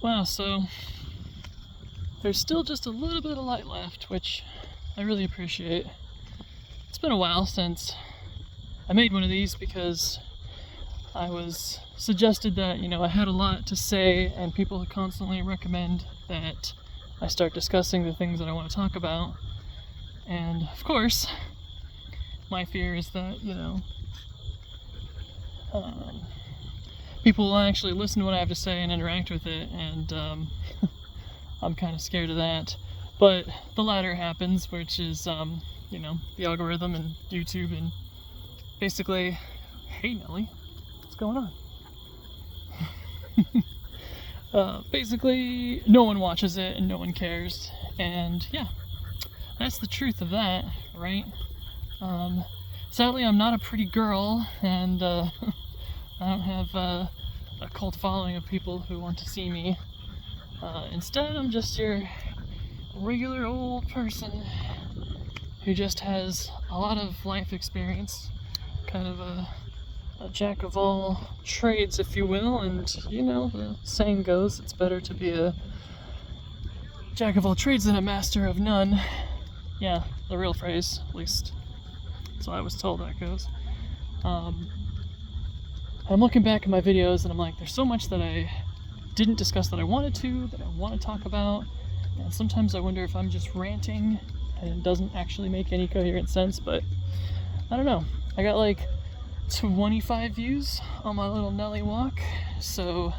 Wow, so there's still just a little bit of light left, which I really appreciate. It's been a while since I made one of these because I was suggested that, I had a lot to say, and people constantly recommend that I start discussing the things that I want to talk about. And of course, my fear is that, people will actually listen to what I have to say and interact with it, and I'm kind of scared of that. But the latter happens, which is, the algorithm and YouTube, and basically, hey Nelly, what's going on? Basically, no one watches it and no one cares, and yeah, that's the truth of that, right? Sadly, I'm not a pretty girl, and I don't have a cult following of people who want to see me. Instead, I'm just your regular old person who just has a lot of life experience, kind of a jack of all trades, if you will, and the saying goes, it's better to be a jack of all trades than a master of none. Yeah, the real phrase, at least that's what I was told that goes. I'm looking back at my videos and I'm like, there's so much that I didn't discuss that I wanted to, that I want to talk about, and sometimes I wonder if I'm just ranting and it doesn't actually make any coherent sense, but I don't know. I got like 25 views on my little Nelly walk, so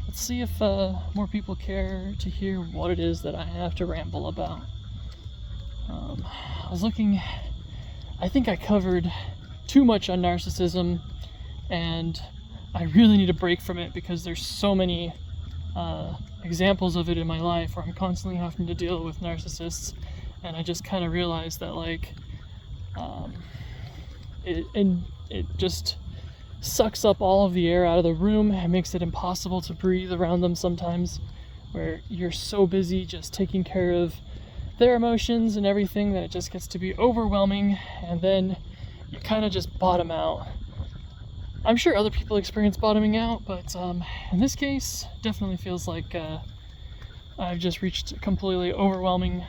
let's see if more people care to hear what it is that I have to ramble about. I was looking, I think I covered too much on narcissism, and I really need a break from it because there's so many examples of it in my life where I'm constantly having to deal with narcissists, and I just kind of realized that it just sucks up all of the air out of the room and makes it impossible to breathe around them sometimes, where you're so busy just taking care of their emotions and everything that it just gets to be overwhelming, and then you kind of just bottom out. I'm sure other people experience bottoming out, but in this case, definitely feels like I've just reached a completely overwhelming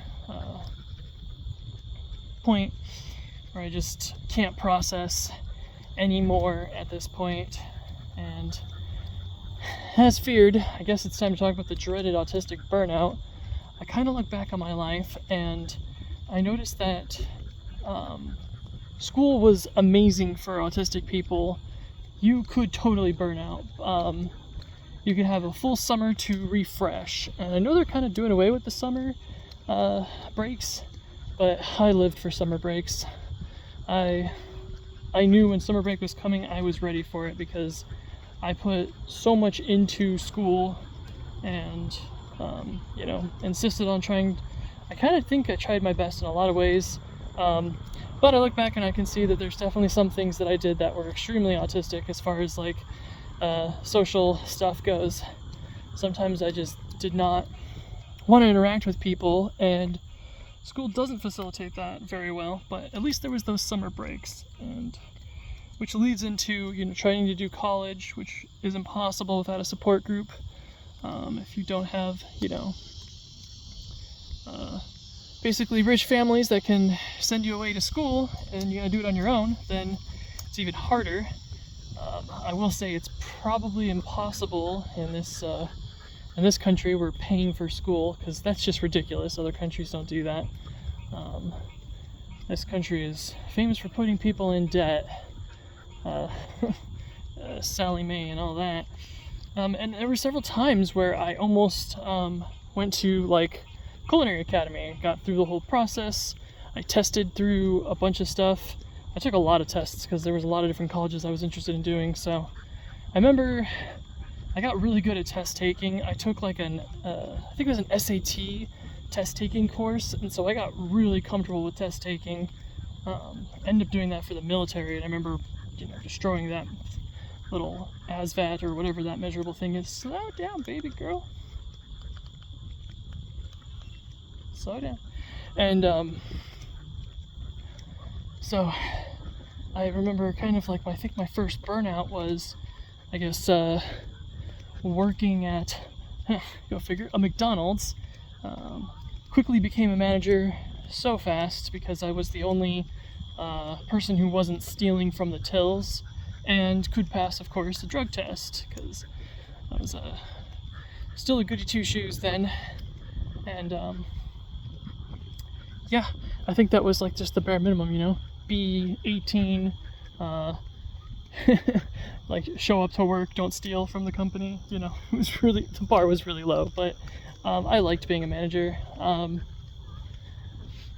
point where I just can't process anymore at this point. And as feared, I guess it's time to talk about the dreaded autistic burnout. I kind of look back on my life and I noticed that school was amazing for autistic people. You could totally burn out. You could have a full summer to refresh, and I know they're kind of doing away with the summer breaks, but I lived for summer breaks. I knew when summer break was coming, I was ready for it because I put so much into school and insisted on trying. I kind of think I tried my best in a lot of ways, but I look back and I can see that there's definitely some things that I did that were extremely autistic as far as social stuff goes. Sometimes I just did not want to interact with people, and school doesn't facilitate that very well, but at least there was those summer breaks, and which leads into trying to do college, which is impossible without a support group. If you don't have basically rich families that can send you away to school and you gotta do it on your own, then it's even harder. I will say it's probably impossible in this country. We're paying for school because that's just ridiculous. Other countries don't do that. This country is famous for putting people in debt. Sally Mae and all that. And there were several times where I almost went to culinary academy. Got through the whole process. I tested through a bunch of stuff. I took a lot of tests because there was a lot of different colleges I was interested in doing. So I remember I got really good at test taking. I took I think it was an SAT test taking course, and so I got really comfortable with test taking. Ended up doing that for the military, and I remember destroying that little ASVAT or whatever that measurable thing is. Slow down, baby girl. Slow down. And so I remember kind of I think my first burnout was, I guess, working at go figure, a McDonald's. Quickly became a manager so fast because I was the only person who wasn't stealing from the tills and could pass, of course, the drug test, because I was still a goody two-shoes then. And yeah, I think that was like just the bare minimum, you know, be 18, like show up to work, don't steal from the company, you know. It was really, the bar was really low, but I liked being a manager. I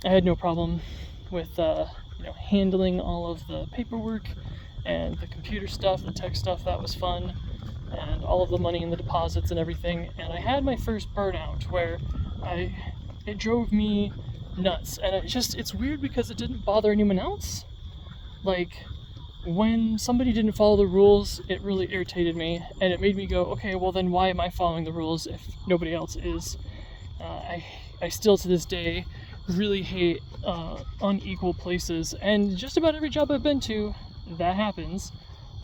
had no problem with you know, handling all of the paperwork and the computer stuff, the tech stuff. That was fun, and all of the money and the deposits and everything. And I had my first burnout where it drove me nuts, and it's weird because it didn't bother anyone else. Like, when somebody didn't follow the rules, it really irritated me, and it made me go, okay, well then why am I following the rules if nobody else is? I still to this day really hate unequal places, and just about every job I've been to, that happens,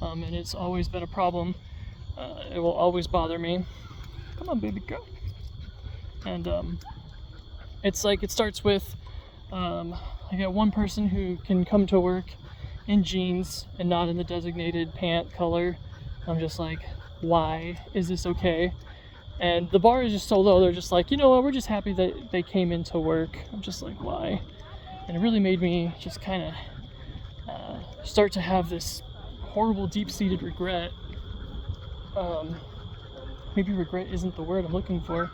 and it's always been a problem. It will always bother me. Come on, baby girl. And it's like, it starts with I got one person who can come to work in jeans and not in the designated pant color. I'm just like, why is this okay? And the bar is just so low, they're just like, you know what, we're just happy that they came into work. I'm just like, why? And it really made me just kind of start to have this horrible deep-seated regret. Maybe regret isn't the word I'm looking for.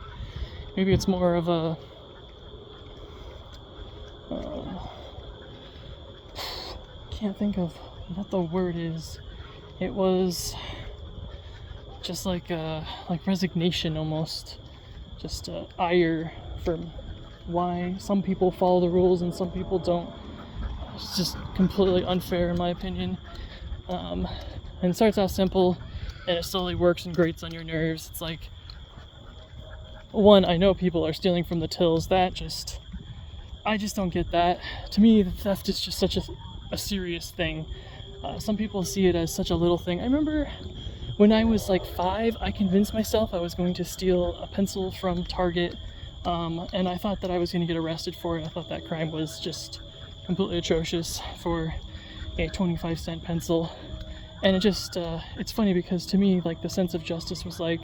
Maybe it's more of a can't think of what the word is. It was just like resignation almost, just ire for why some people follow the rules and some people don't. It's just completely unfair in my opinion. And it starts out simple and it slowly works and grates on your nerves. It's like, one, I know people are stealing from the tills. I just don't get that. To me, the theft is just such a serious thing. Some people see it as such a little thing. I remember when I was like 5, I convinced myself I was going to steal a pencil from Target, and I thought that I was going to get arrested for it. I thought that crime was just completely atrocious for a 25-cent pencil. And it's funny because to me, like, the sense of justice was like,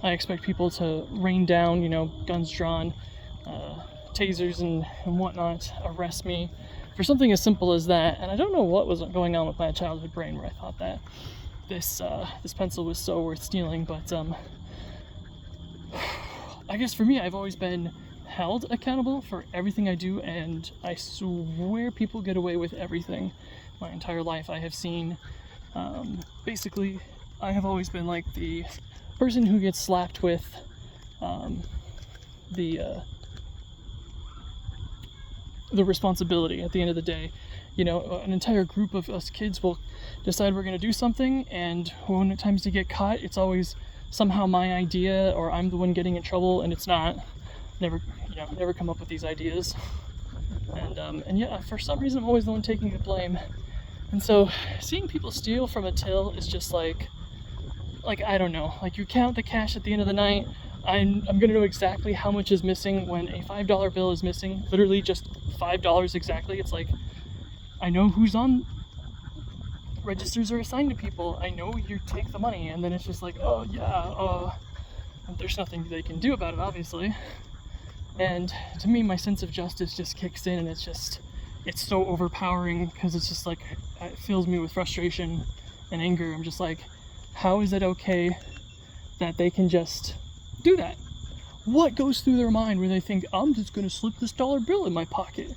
I expect people to rain down, you know, guns drawn, tasers and whatnot, arrest me for something as simple as that. And I don't know what was going on with my childhood brain where I thought that this pencil was so worth stealing. But I guess for me, I've always been held accountable for everything I do, and I swear people get away with everything. My entire life I have seen, basically, I have always been like the person who gets slapped with the responsibility at the end of the day. You know, an entire group of us kids will decide we're going to do something, and when it times to get caught, it's always somehow my idea, or I'm the one getting in trouble, and it's not. Never come up with these ideas. And yeah, for some reason, I'm always the one taking the blame. And so, seeing people steal from a till is just like, I don't know, like, you count the cash at the end of the night. I'm gonna know exactly how much is missing when a $5 bill is missing, literally just $5 exactly. It's like, I know who's on registers are assigned to people. I know you take the money, and then it's just like, oh yeah, there's nothing they can do about it, obviously. And to me, my sense of justice just kicks in, and it's so overpowering, because it's just like, it fills me with frustration and anger. I'm just like, how is it okay that they can just do that? What goes through their mind where they think, I'm just gonna slip this dollar bill in my pocket?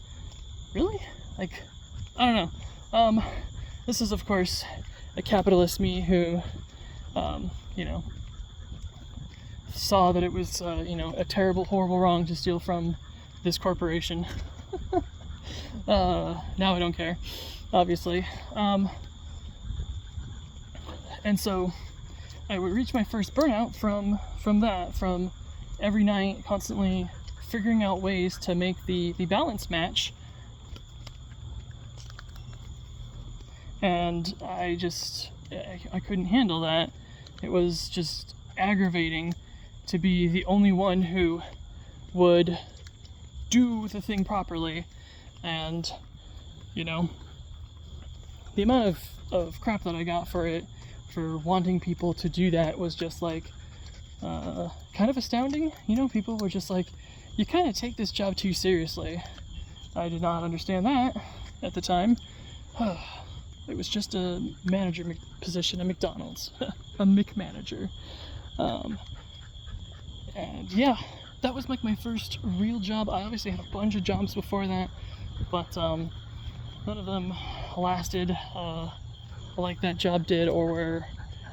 Really? Like, I don't know. This is, of course, a capitalist me who, you know, saw that it was, you know, a terrible, horrible wrong to steal from this corporation. Now I don't care, obviously. And so I would reach my first burnout from every night constantly figuring out ways to make the balance match. And I couldn't handle that. It was just aggravating to be the only one who would do the thing properly. And, you know, the amount of crap that I got for it, for wanting people to do that, was just like kind of astounding. You know, people were just like, you kind of take this job too seriously. I did not understand that at the time. It was just a manager position at McDonald's, a McManager. And yeah, that was like my first real job. I obviously had a bunch of jobs before that, but none of them lasted like that job did, or where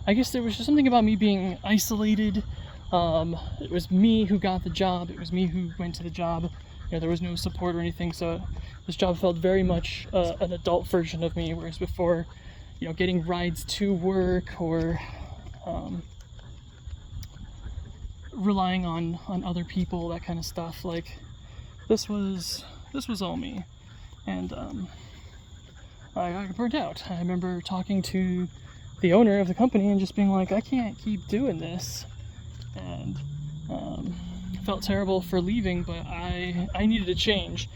I guess there was just something about me being isolated. It was me who got the job. It was me who went to the job. You know, there was no support or anything, so this job felt very much an adult version of me, whereas before, you know, getting rides to work or relying on other people, that kind of stuff, like this was all me. And I got burnt out. I remember talking to the owner of the company and just being like, I can't keep doing this. And felt terrible for leaving, but I needed a change.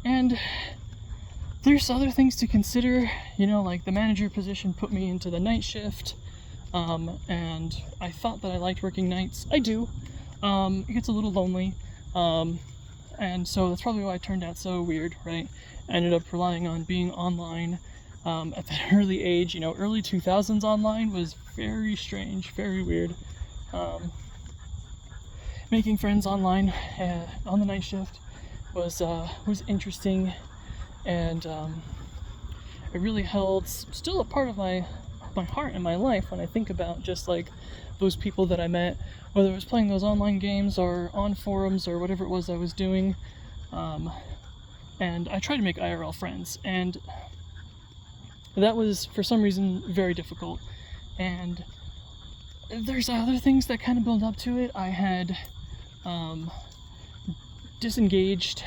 And there's other things to consider, you know, like the manager position put me into the night shift, and I thought that I liked working nights. I do. It gets a little lonely, and so that's probably why it turned out so weird, right? I ended up relying on being online at that early age. You know, early 2000s online was very strange, very weird. Making friends online on the night shift was interesting, and it really held still a part of my heart and my life when I think about just like those people that I met, whether it was playing those online games or on forums or whatever it was I was doing. And I tried to make IRL friends, and that was for some reason very difficult. And there's other things that kind of build up to it. I had disengaged,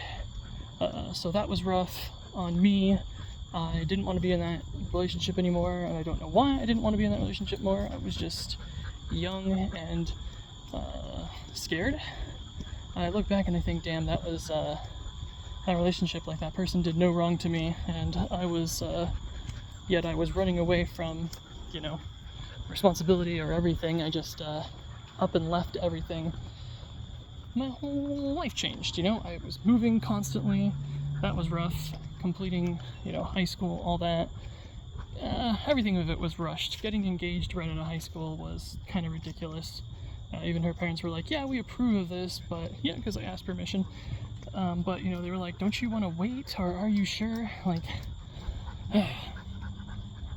so that was rough on me. I didn't want to be in that relationship anymore, and I don't know why I didn't want to be in that relationship more. I was just young and scared. I look back and I think, damn, that was that relationship, like that person did no wrong to me, and I was yet I was running away from, you know, responsibility or everything. I just up and left everything. My whole life changed, you know. I was moving constantly. That was rough. Completing, you know, high school, all that. Everything of it was rushed. Getting engaged right out of high school was kind of ridiculous. Even her parents were like, yeah, we approve of this, but yeah, because I asked permission. But, you know, they were like, don't you want to wait, or are you sure? Like,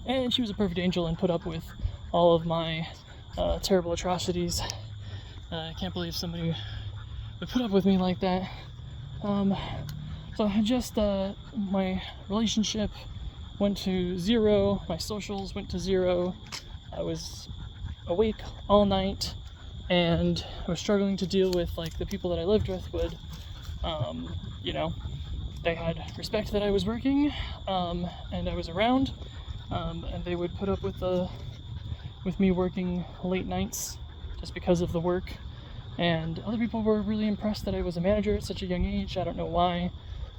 and she was a perfect angel and put up with all of my terrible atrocities. I can't believe somebody would put up with me like that. So I just, my relationship went to zero, my socials went to zero, I was awake all night, and I was struggling to deal with, like, the people that I lived with would, you know, they had respect that I was working, and I was around, and they would put up with me working late nights just because of the work. And other people were really impressed that I was a manager at such a young age. I don't know why.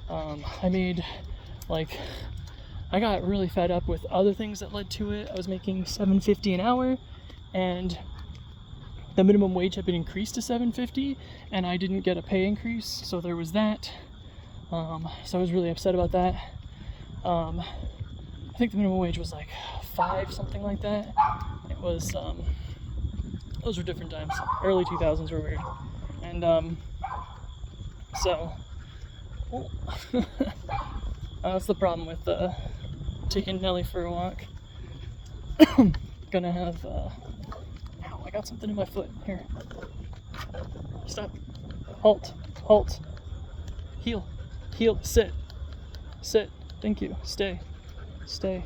I made, like, I got really fed up with other things that led to it. I was making $7.50 an hour, and the minimum wage had been increased to $7.50, and I didn't get a pay increase, so there was that. So I was really upset about that. I think the minimum wage was like $5, something like that. It was, those were different times. Early 2000s were weird. And, so, that's the problem with, taking Nelly for a walk. Gonna have, ow, I got something in my foot. Here. Stop. Halt. Halt. Heel. Heel. Sit. Sit. Thank you. Stay. Stay.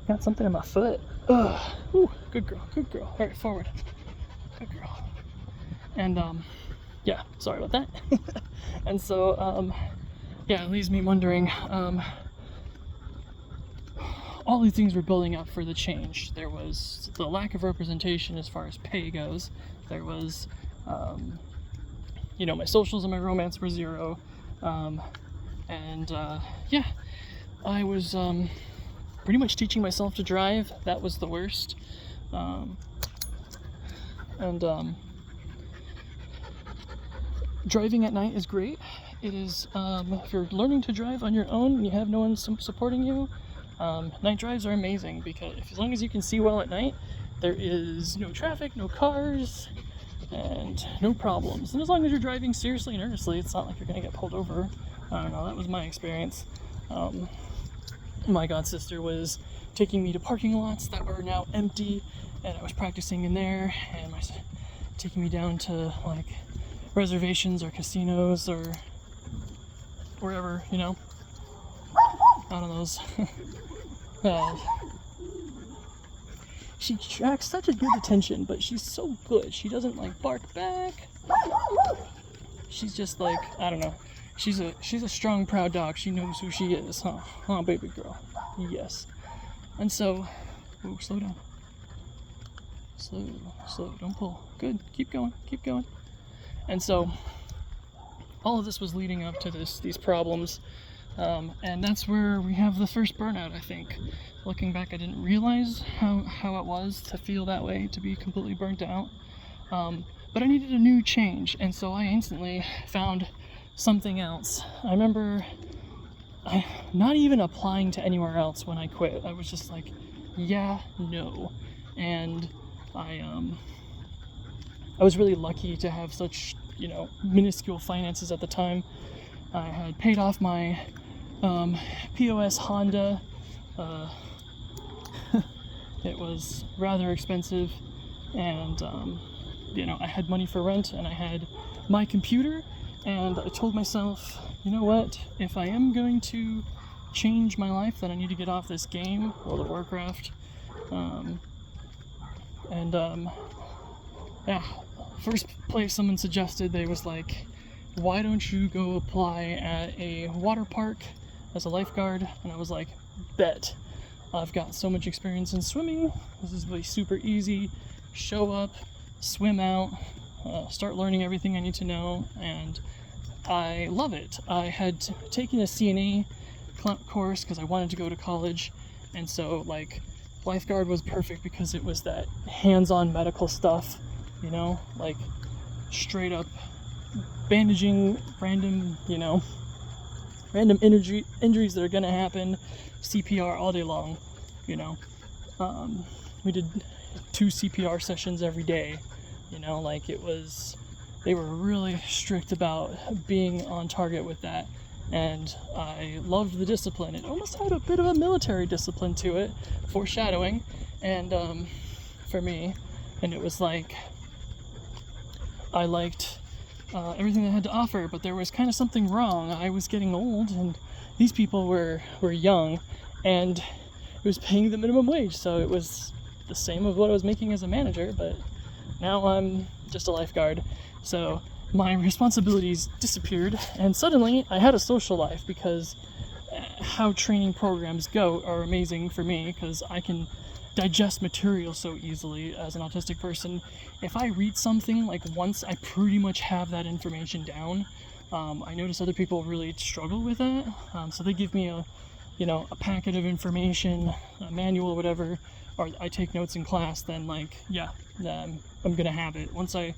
Got something in my foot. Ugh. Ooh, good girl. Good girl. All right, forward. Good girl. And, yeah, sorry about that. And so, yeah, it leaves me wondering, all these things were building up for the change. There was the lack of representation as far as pay goes. There was You know, my socials and my romance were zero. Yeah, I was pretty much teaching myself to drive. That was the worst. Driving at night is great. It is, if you're learning to drive on your own and you have no one supporting you, night drives are amazing, because as long as you can see well at night, there is no traffic, no cars, and no problems. And as long as you're driving seriously and earnestly, it's not like you're going to get pulled over. I don't know, that was my experience. My god sister was taking me to parking lots that were now empty, and I was practicing in there, and taking me down to like reservations or casinos or wherever, you know, out of those. She attracts such a good attention, but she's so good. She doesn't like bark back. She's just like, I don't know. She's a strong, proud dog. She knows who she is, huh? Huh, baby girl. Yes. And so, ooh, slow down. Slow, don't pull. Good, keep going. And so, all of this was leading up to these problems, and that's where we have the first burnout, I think. Looking back, I didn't realize how it was to feel that way, to be completely burnt out. But I needed a new change, and so I instantly found something else. I remember not even applying to anywhere else when I quit. I was just like, yeah, no. And I was really lucky to have such, you know, minuscule finances at the time. I had paid off my POS Honda. It was rather expensive, and you know, I had money for rent, and I had my computer, and I told myself, you know what, if I am going to change my life, then I need to get off this game, World of Warcraft. Yeah, first place someone suggested, they was like, why don't you go apply at a water park as a lifeguard? And I was like, bet. I've got so much experience in swimming. This is really super easy. Show up, swim out, start learning everything I need to know, and I love it. I had taken a CNA course because I wanted to go to college, and so like lifeguard was perfect because it was that hands-on medical stuff, you know, like straight up bandaging random injuries that are gonna happen, CPR all day long, you know. We did 2 CPR sessions every day, you know, like they were really strict about being on target with that, and I loved the discipline. It almost had a bit of a military discipline to it, foreshadowing, and for me, and it was like, I liked everything they had to offer, but there was kind of something wrong. I was getting old, and these people were young, and it was paying the minimum wage, so it was the same of what I was making as a manager, but now I'm just a lifeguard, so my responsibilities disappeared, and suddenly I had a social life, because how training programs go are amazing for me, because I can digest material so easily as an autistic person. If I read something like once, I pretty much have that information down. I notice other people really struggle with that, so they give me a packet of information, a manual or whatever, or I take notes in class, then like, yeah, I'm gonna have it. Once I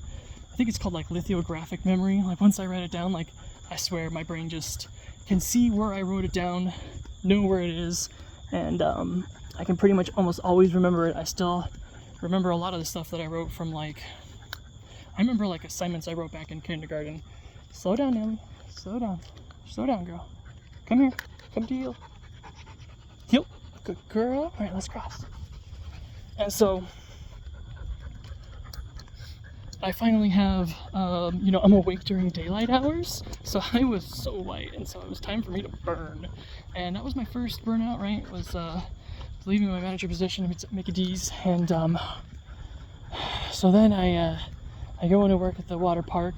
think it's called like lithographic memory, like once I write it down, like I swear my brain just can see where I wrote it down, know where it is, and I can pretty much almost always remember it. I still remember a lot of the stuff that I wrote from I remember like assignments I wrote back in kindergarten. Slow down, Nelly. Slow down, girl. Come here. Come to heel. Heel. Good girl. All right, let's cross. And so I finally have, I'm awake during daylight hours, so I was so light, and so it was time for me to burn. And that was my first burnout, right? It was leaving my manager position to make a D's, and so then I go into work at the water park,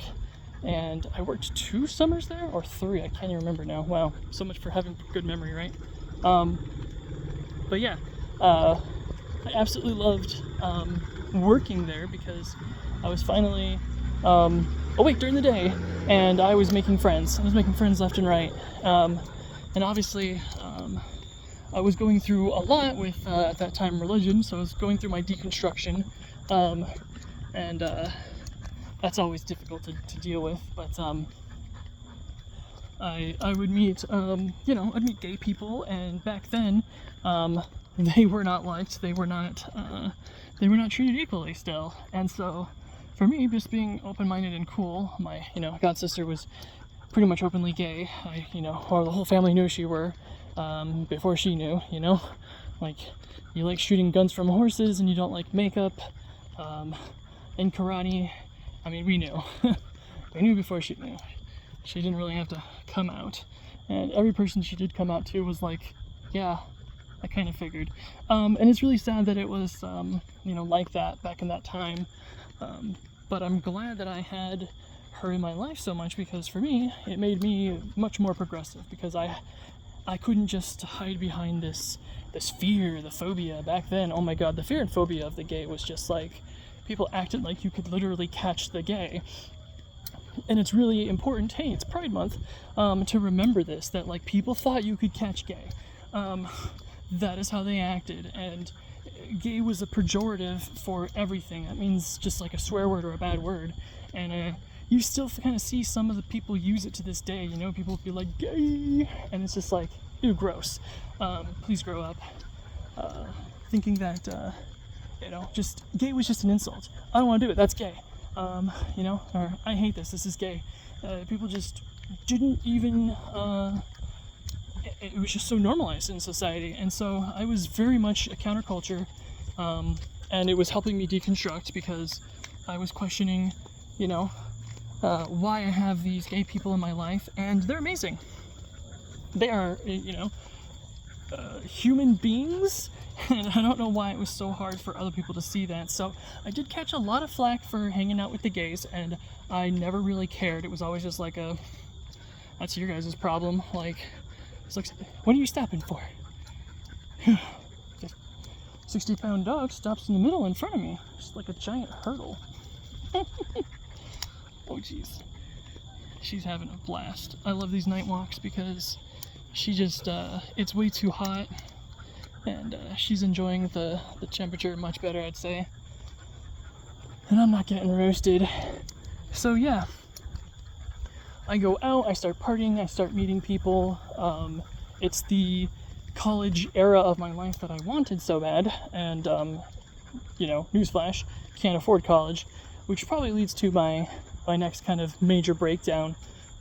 and I worked 2 summers there, or 3, I can't even remember now. Wow, so much for having good memory, right? But yeah, I absolutely loved working there, because I was finally awake during the day, and I was making friends. I was making friends left and right. And obviously, I was going through a lot with, at that time, religion, so I was going through my deconstruction. And that's always difficult to deal with, but I would meet, I'd meet gay people, and back then, they were not liked, they were not treated equally still, and so, for me, just being open-minded and cool, my, god sister was pretty much openly gay, or the whole family knew she were, before she knew, like, you like shooting guns from horses, and you don't like makeup, in karate, I mean, we knew, we knew before she knew. She didn't really have to come out, and every person she did come out to was like, yeah, I kind of figured. And it's really sad that it was, like that back in that time, but I'm glad that I had her in my life so much, because for me, it made me much more progressive, because I couldn't just hide behind this fear, the phobia. Back then, oh my god, the fear and phobia of the gay was just like, people acted like you could literally catch the gay. And it's really important, hey, it's Pride Month, to remember this, that like people thought you could catch gay. That is how they acted, and gay was a pejorative for everything. That means just like a swear word or a bad word, and you still kind of see some of the people use it to this day, people be like, gay, and it's just like, ew, gross. Please grow up, thinking that, just, gay was just an insult. I don't want to do it, that's gay. Or I hate this is gay. People just didn't even, it was just so normalized in society, and so I was very much a counterculture, and it was helping me deconstruct, because I was questioning, why I have these gay people in my life, and they're amazing. They are, human beings, and I don't know why it was so hard for other people to see that. So I did catch a lot of flack for hanging out with the gays, and I never really cared. It was always just like that's your guys' problem. Like, it's like, what are you stopping for? 60-pound dog stops in the middle in front of me, just like a giant hurdle. Oh jeez, she's having a blast. I love these night walks because she just, it's way too hot, and she's enjoying the temperature much better, I'd say. And I'm not getting roasted. So yeah, I go out, I start partying, I start meeting people. It's the college era of my life that I wanted so bad, and newsflash, can't afford college, which probably leads to my next kind of major breakdown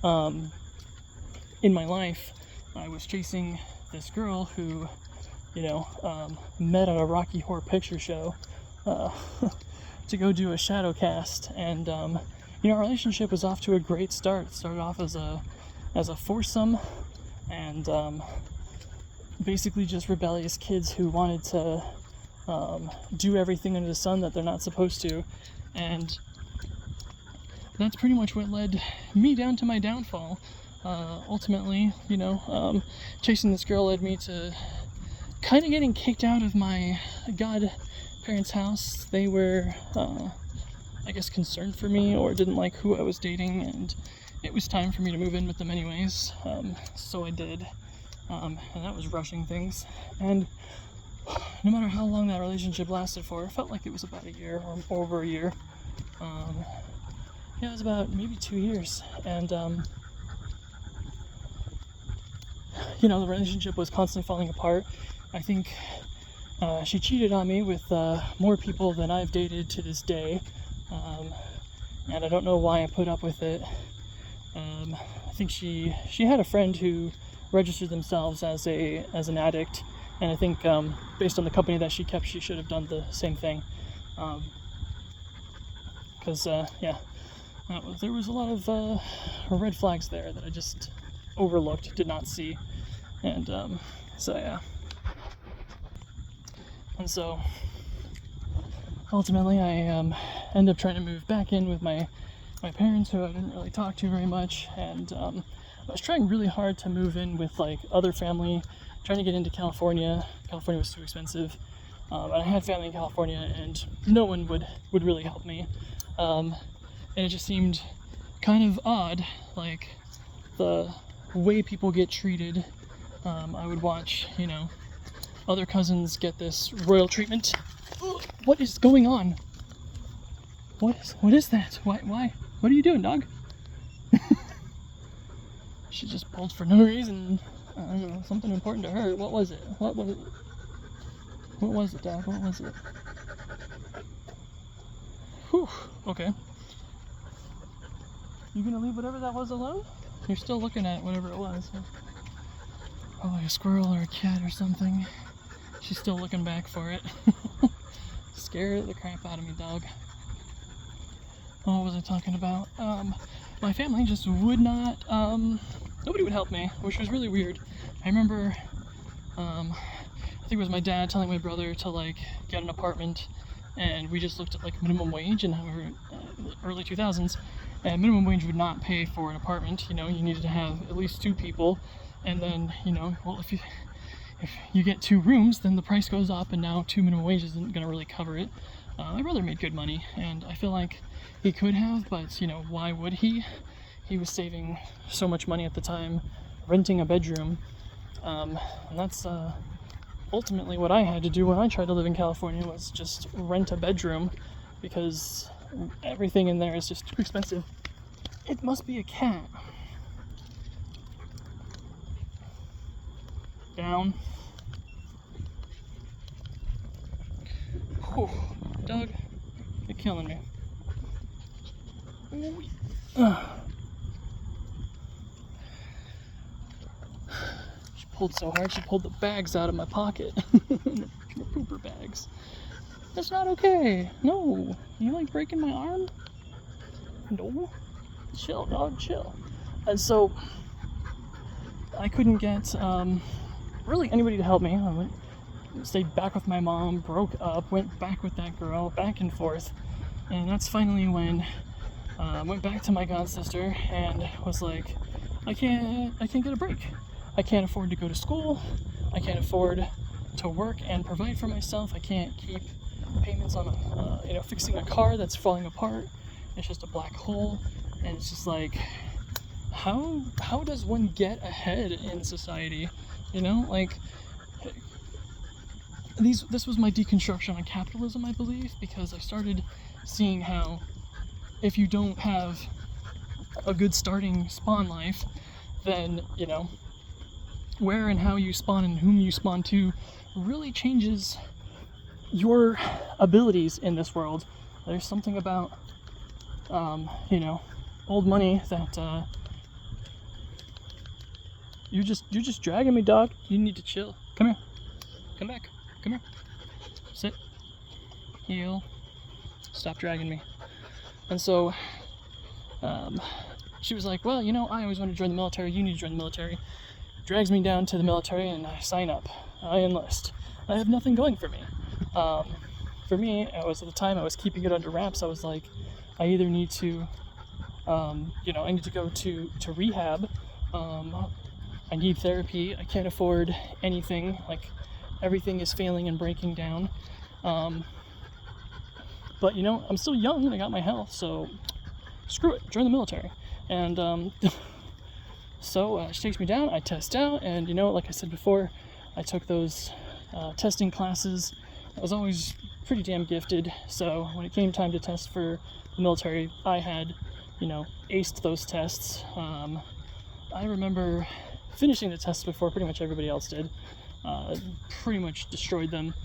in my life. I was chasing this girl who, met at a Rocky Horror Picture Show to go do a shadow cast, and our relationship was off to a great start. It started off as a foursome, and basically just rebellious kids who wanted to do everything under the sun that they're not supposed to, and that's pretty much what led me down to my downfall. Ultimately, chasing this girl led me to kind of getting kicked out of my godparents' house. They were, I guess, concerned for me, or didn't like who I was dating, and it was time for me to move in with them anyways, so I did, and that was rushing things, and no matter how long that relationship lasted for, it felt like it was about a year, or over a year. It was about maybe 2 years, and the relationship was constantly falling apart. I think she cheated on me with more people than I've dated to this day, and I don't know why I put up with it. I think she had a friend who registered themselves as an addict, and I think based on the company that she kept, she should have done the same thing. Because there was a lot of red flags there that I just overlooked, did not see, and and so ultimately I end up trying to move back in with my parents, who I didn't really talk to very much, and I was trying really hard to move in with like other family, trying to get into California. California was too expensive, and I had family in California, and no one would really help me. and it just seemed kind of odd, like the way people get treated. I would watch, other cousins get this royal treatment. What is going on? What is that? Why? What are you doing, dog? She just pulled for no reason. I don't know, something important to her. What was it? What was it? What was it, dog? What was it? Whew, okay. You gonna leave whatever that was alone? You're still looking at whatever it was. Probably a squirrel or a cat or something. She's still looking back for it. Scared the crap out of me, dog. What was I talking about? My family just would not, nobody would help me, which was really weird. I remember, I think it was my dad telling my brother to, like, get an apartment, and we just looked at, like, minimum wage in early 2000s, and minimum wage would not pay for an apartment. You needed to have at least 2 people, and then, well, if you get 2 rooms, then the price goes up, and now 2 minimum wage isn't going to really cover it. My brother made good money, and I feel like he could have, but, why would he? He was saving so much money at the time, renting a bedroom, and that's ultimately what I had to do when I tried to live in California, was just rent a bedroom, because everything in there is just too expensive. It must be a cat. Down. Whew. Dog, you're killing me. She pulled so hard, she pulled the bags out of my pocket. The pooper bags. That's not okay. No. You like breaking my arm? No. Chill, dog, chill. And so, I couldn't get really anybody to help me. I stayed back with my mom, broke up, went back with that girl, back and forth. And that's finally when I went back to my god sister and was like, I can't get a break. I can't afford to go to school. I can't afford to work and provide for myself. I can't keep payments on fixing a car that's falling apart. It's just a black hole. And it's just like, how does one get ahead in society? This was my deconstruction on capitalism, I believe, because I started seeing how if you don't have a good starting spawn life, then, where and how you spawn and whom you spawn to really changes your abilities in this world. There's something about, old money that, you're just dragging me, dog. You need to chill. Come here. Come back. Come here. Sit. Heel. Stop dragging me. And so, she was like, well, I always wanted to join the military. You need to join the military. Drags me down to the military, and I sign up. I enlist. I have nothing going for me. For me, at the time I was keeping it under wraps. I was like, I either need to, I need to go to rehab. I need therapy. I can't afford anything. Like, everything is failing and breaking down. But, I'm still young and I got my health, so screw it, join the military. And so she takes me down, I test out, and, like I said before, I took those testing classes. I was always pretty damn gifted, so when it came time to test for the military, I had, aced those tests. I remember finishing the tests before pretty much everybody else did. Pretty much destroyed them.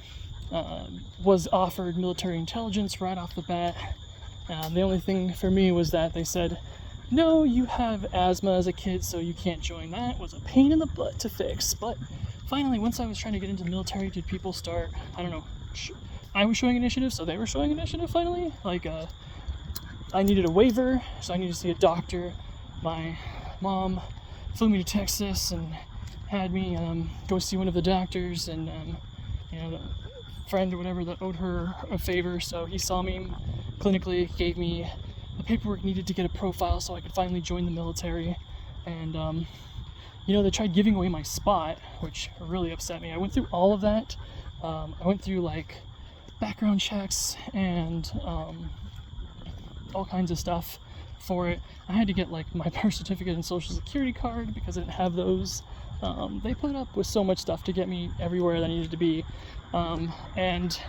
Was offered military intelligence right off the bat. The only thing for me was that they said, no, you have asthma as a kid, so you can't join. That was a pain in the butt to fix. But finally, once I was trying to get into the military, did people start, I don't know, I was showing initiative, so they were showing initiative finally. Like, I needed a waiver, so I needed to see a doctor. My mom flew me to Texas and had me go see one of the doctors, and the friend or whatever that owed her a favor, so he saw me clinically, gave me the paperwork needed to get a profile so I could finally join the military. And they tried giving away my spot, which really upset me. I went through all of that. I went through like background checks and all kinds of stuff for it. I had to get like my birth certificate and social security card because I didn't have those. They put up with so much stuff to get me everywhere that I needed to be. And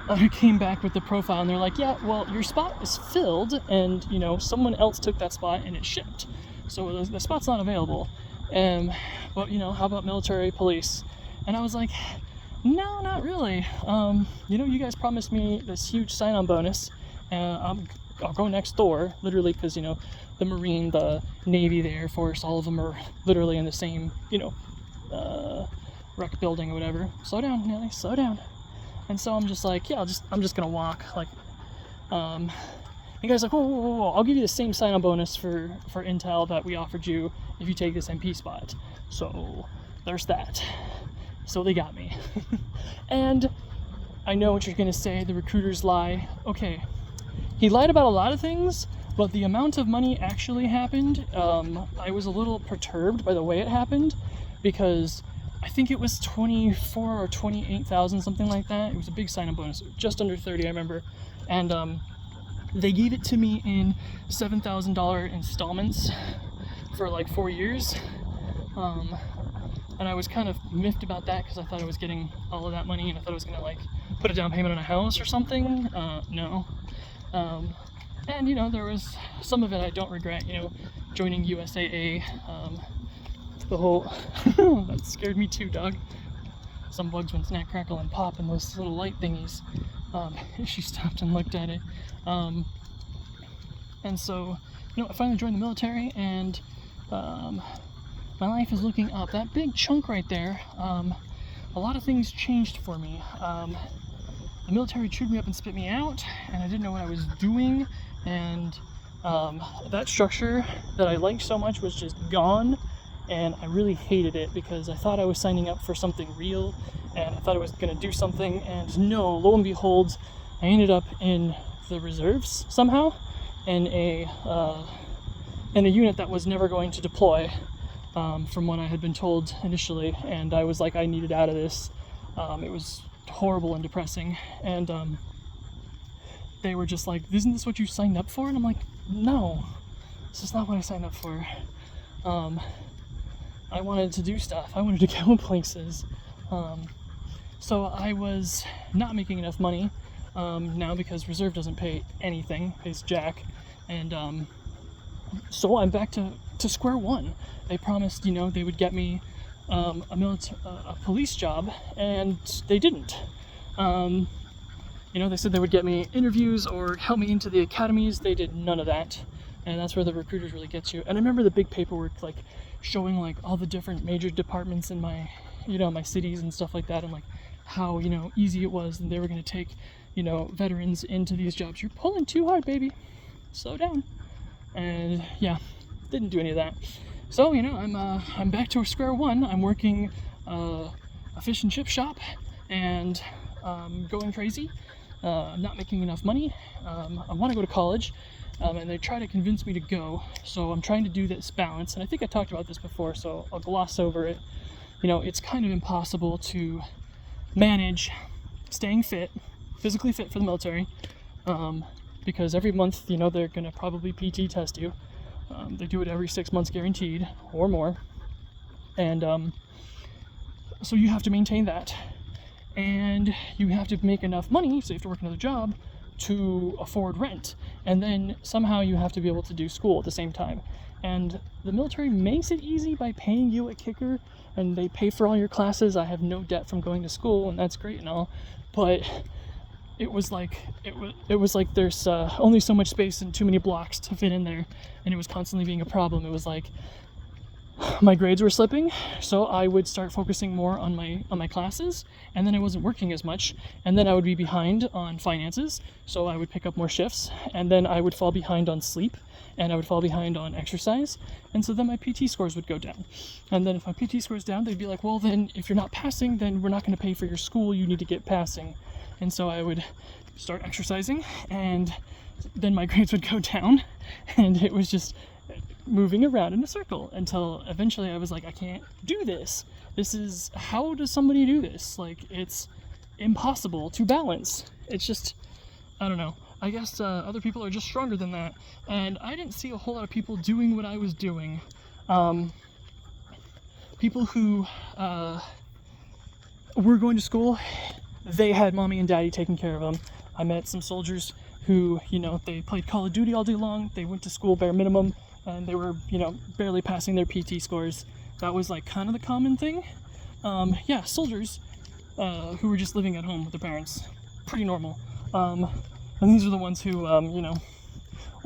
I came back with the profile and they're like, yeah, well, your spot is filled and, you know, someone else took that spot and it shipped. So the spot's not available. But, you know, how about military police? And I was like, no, not really. You know, you guys promised me this huge sign-on bonus. I'll go next door, literally, because, you know, the Marine, the Navy, the Air Force, all of them are literally in the same, you know, rec building or whatever. Slow down, Nelly, slow down. And so I'm just like, yeah, I'm just gonna walk. Like, and guys like, whoa, I'll give you the same sign-on bonus for Intel that we offered you if you take this MP spot. So there's that. So they got me. And I know what you're gonna say, the recruiters lie. Okay, he lied about a lot of things, but the amount of money actually happened, I was a little perturbed by the way it happened, because I think it was 24 or 28,000, something like that. It was a big sign-on bonus, just under 30, I remember. And they gave it to me in $7,000 installments for like 4 years. And I was kind of miffed about that because I thought I was getting all of that money and I thought I was gonna like put a down payment on a house or something. No. And you know, there was some of it I don't regret, you know, joining USAA, the whole, that scared me too, dog. Some bugs went snack, crackle, and pop in those little light thingies. She stopped and looked at it. And so, you know, I finally joined the military and, my life is looking up. That big chunk right there, a lot of things changed for me. The military chewed me up and spit me out, and I didn't know what I was doing, and that structure that I liked so much was just gone, and I really hated it because I thought I was signing up for something real, and I thought I was going to do something, and no, lo and behold, I ended up in the reserves somehow, in a unit that was never going to deploy, from what I had been told initially, and I was like, I needed out of this. It was horrible and depressing, and they were just like, isn't this what you signed up for? And I'm like, no, this is not what I signed up for. I wanted to do stuff. I wanted to go places. So I was not making enough money now because reserve doesn't pay anything, pays jack, and so I'm back to square one. They promised, you know, they would get me a police job, and they didn't. You know, they said they would get me interviews or help me into the academies. They did none of that, and that's where the recruiters really get you. And I remember the big paperwork, like showing like all the different major departments in my, you know, my cities and stuff like that, and like how, you know, easy it was, and they were going to take, you know, veterans into these jobs. You're pulling too hard, baby. Slow down. And yeah, didn't do any of that. So, you know, I'm back to square one. I'm working a fish and chip shop, and going crazy. I'm not making enough money. I want to go to college, and they try to convince me to go. So I'm trying to do this balance, and I think I talked about this before, so I'll gloss over it. You know, it's kind of impossible to manage staying fit, physically fit for the military, because every month, you know, they're going to probably PT test you. They do it every 6 months guaranteed or more. And so you have to maintain that. And you have to make enough money, so you have to work another job, to afford rent. And then somehow you have to be able to do school at the same time. And the military makes it easy by paying you a kicker, and they pay for all your classes. I have no debt from going to school, and that's great and all. But it was like there's only so much space and too many blocks to fit in there, and it was constantly being a problem. It was like my grades were slipping, so I would start focusing more on my classes, and then I wasn't working as much, and then I would be behind on finances, so I would pick up more shifts, and then I would fall behind on sleep, and I would fall behind on exercise, and so then my PT scores would go down. And then if my PT scores down, they'd be like, well, then if you're not passing, then we're not going to pay for your school, you need to get passing. And so I would start exercising, and then my grades would go down, and it was just moving around in a circle until eventually I was like, I can't do this. How does somebody do this? Like, it's impossible to balance. It's just, I don't know. I guess other people are just stronger than that. And I didn't see a whole lot of people doing what I was doing. People who were going to school, they had mommy and daddy taking care of them. I met some soldiers who, you know, they played Call of Duty all day long. They went to school bare minimum, and they were, you know, barely passing their PT scores. That was like kind of the common thing. Yeah, soldiers who were just living at home with their parents. Pretty normal. And these are the ones who, you know,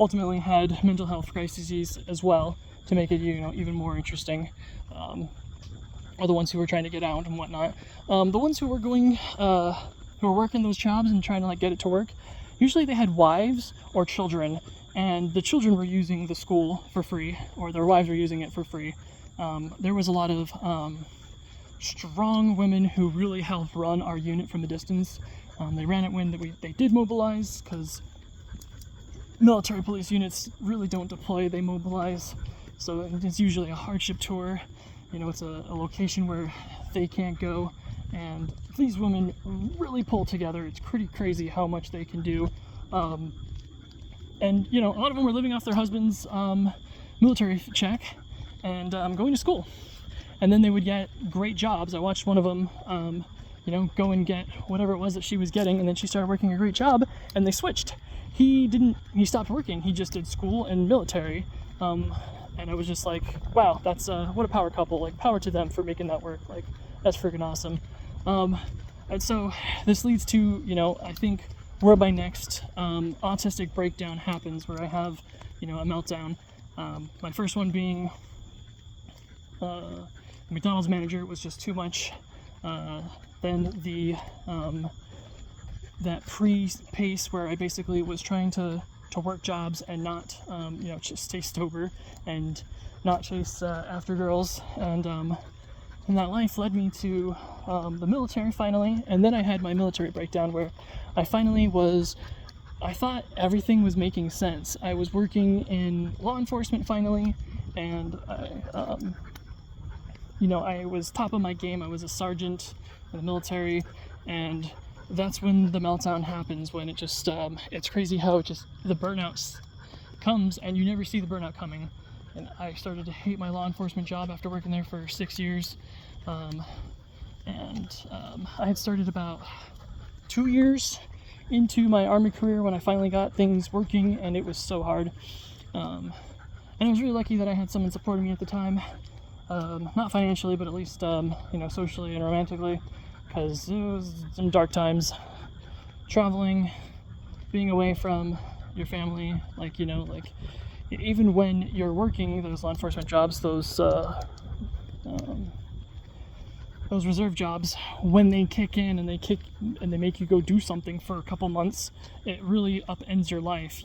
ultimately had mental health crises as well, to make it, you know, even more interesting. Are the ones who were trying to get out and whatnot. The ones who were going, who were working those jobs and trying to like get it to work, usually they had wives or children, and the children were using the school for free, or their wives were using it for free. There was a lot of strong women who really helped run our unit from a distance. They ran it when they did mobilize, because military police units really don't deploy, they mobilize. So it's usually a hardship tour. You know, it's a location where they can't go, and these women really pull together. It's pretty crazy how much they can do. And, you know, a lot of them were living off their husband's military check and going to school. And then they would get great jobs. I watched one of them, you know, go and get whatever it was that she was getting, and then she started working a great job, and they switched. He stopped working. He just did school and military. And I was just like, wow, that's what a power couple. Like, power to them for making that work. Like, that's freaking awesome. And so this leads to, you know, I think where my next autistic breakdown happens, where I have, you know, a meltdown. My first one being McDonald's manager was just too much. Then the that pre-pace where I basically was trying to work jobs and not, you know, just stay sober and not chase after girls, and that life led me to the military finally. And then I had my military breakdown where I thought everything was making sense. I was working in law enforcement finally, and you know, I was top of my game. I was a sergeant in the military, and that's when the meltdown happens, when it just, it's crazy how it just, the burnout comes and you never see the burnout coming. And I started to hate my law enforcement job after working there for 6 years. I had started about 2 years into my Army career when I finally got things working, and it was so hard. And I was really lucky that I had someone supporting me at the time. Not financially, but at least, you know, socially and romantically. Because it was some dark times, traveling, being away from your family, like, you know, like, even when you're working those law enforcement jobs, those reserve jobs, when they kick in and they make you go do something for a couple months, it really upends your life.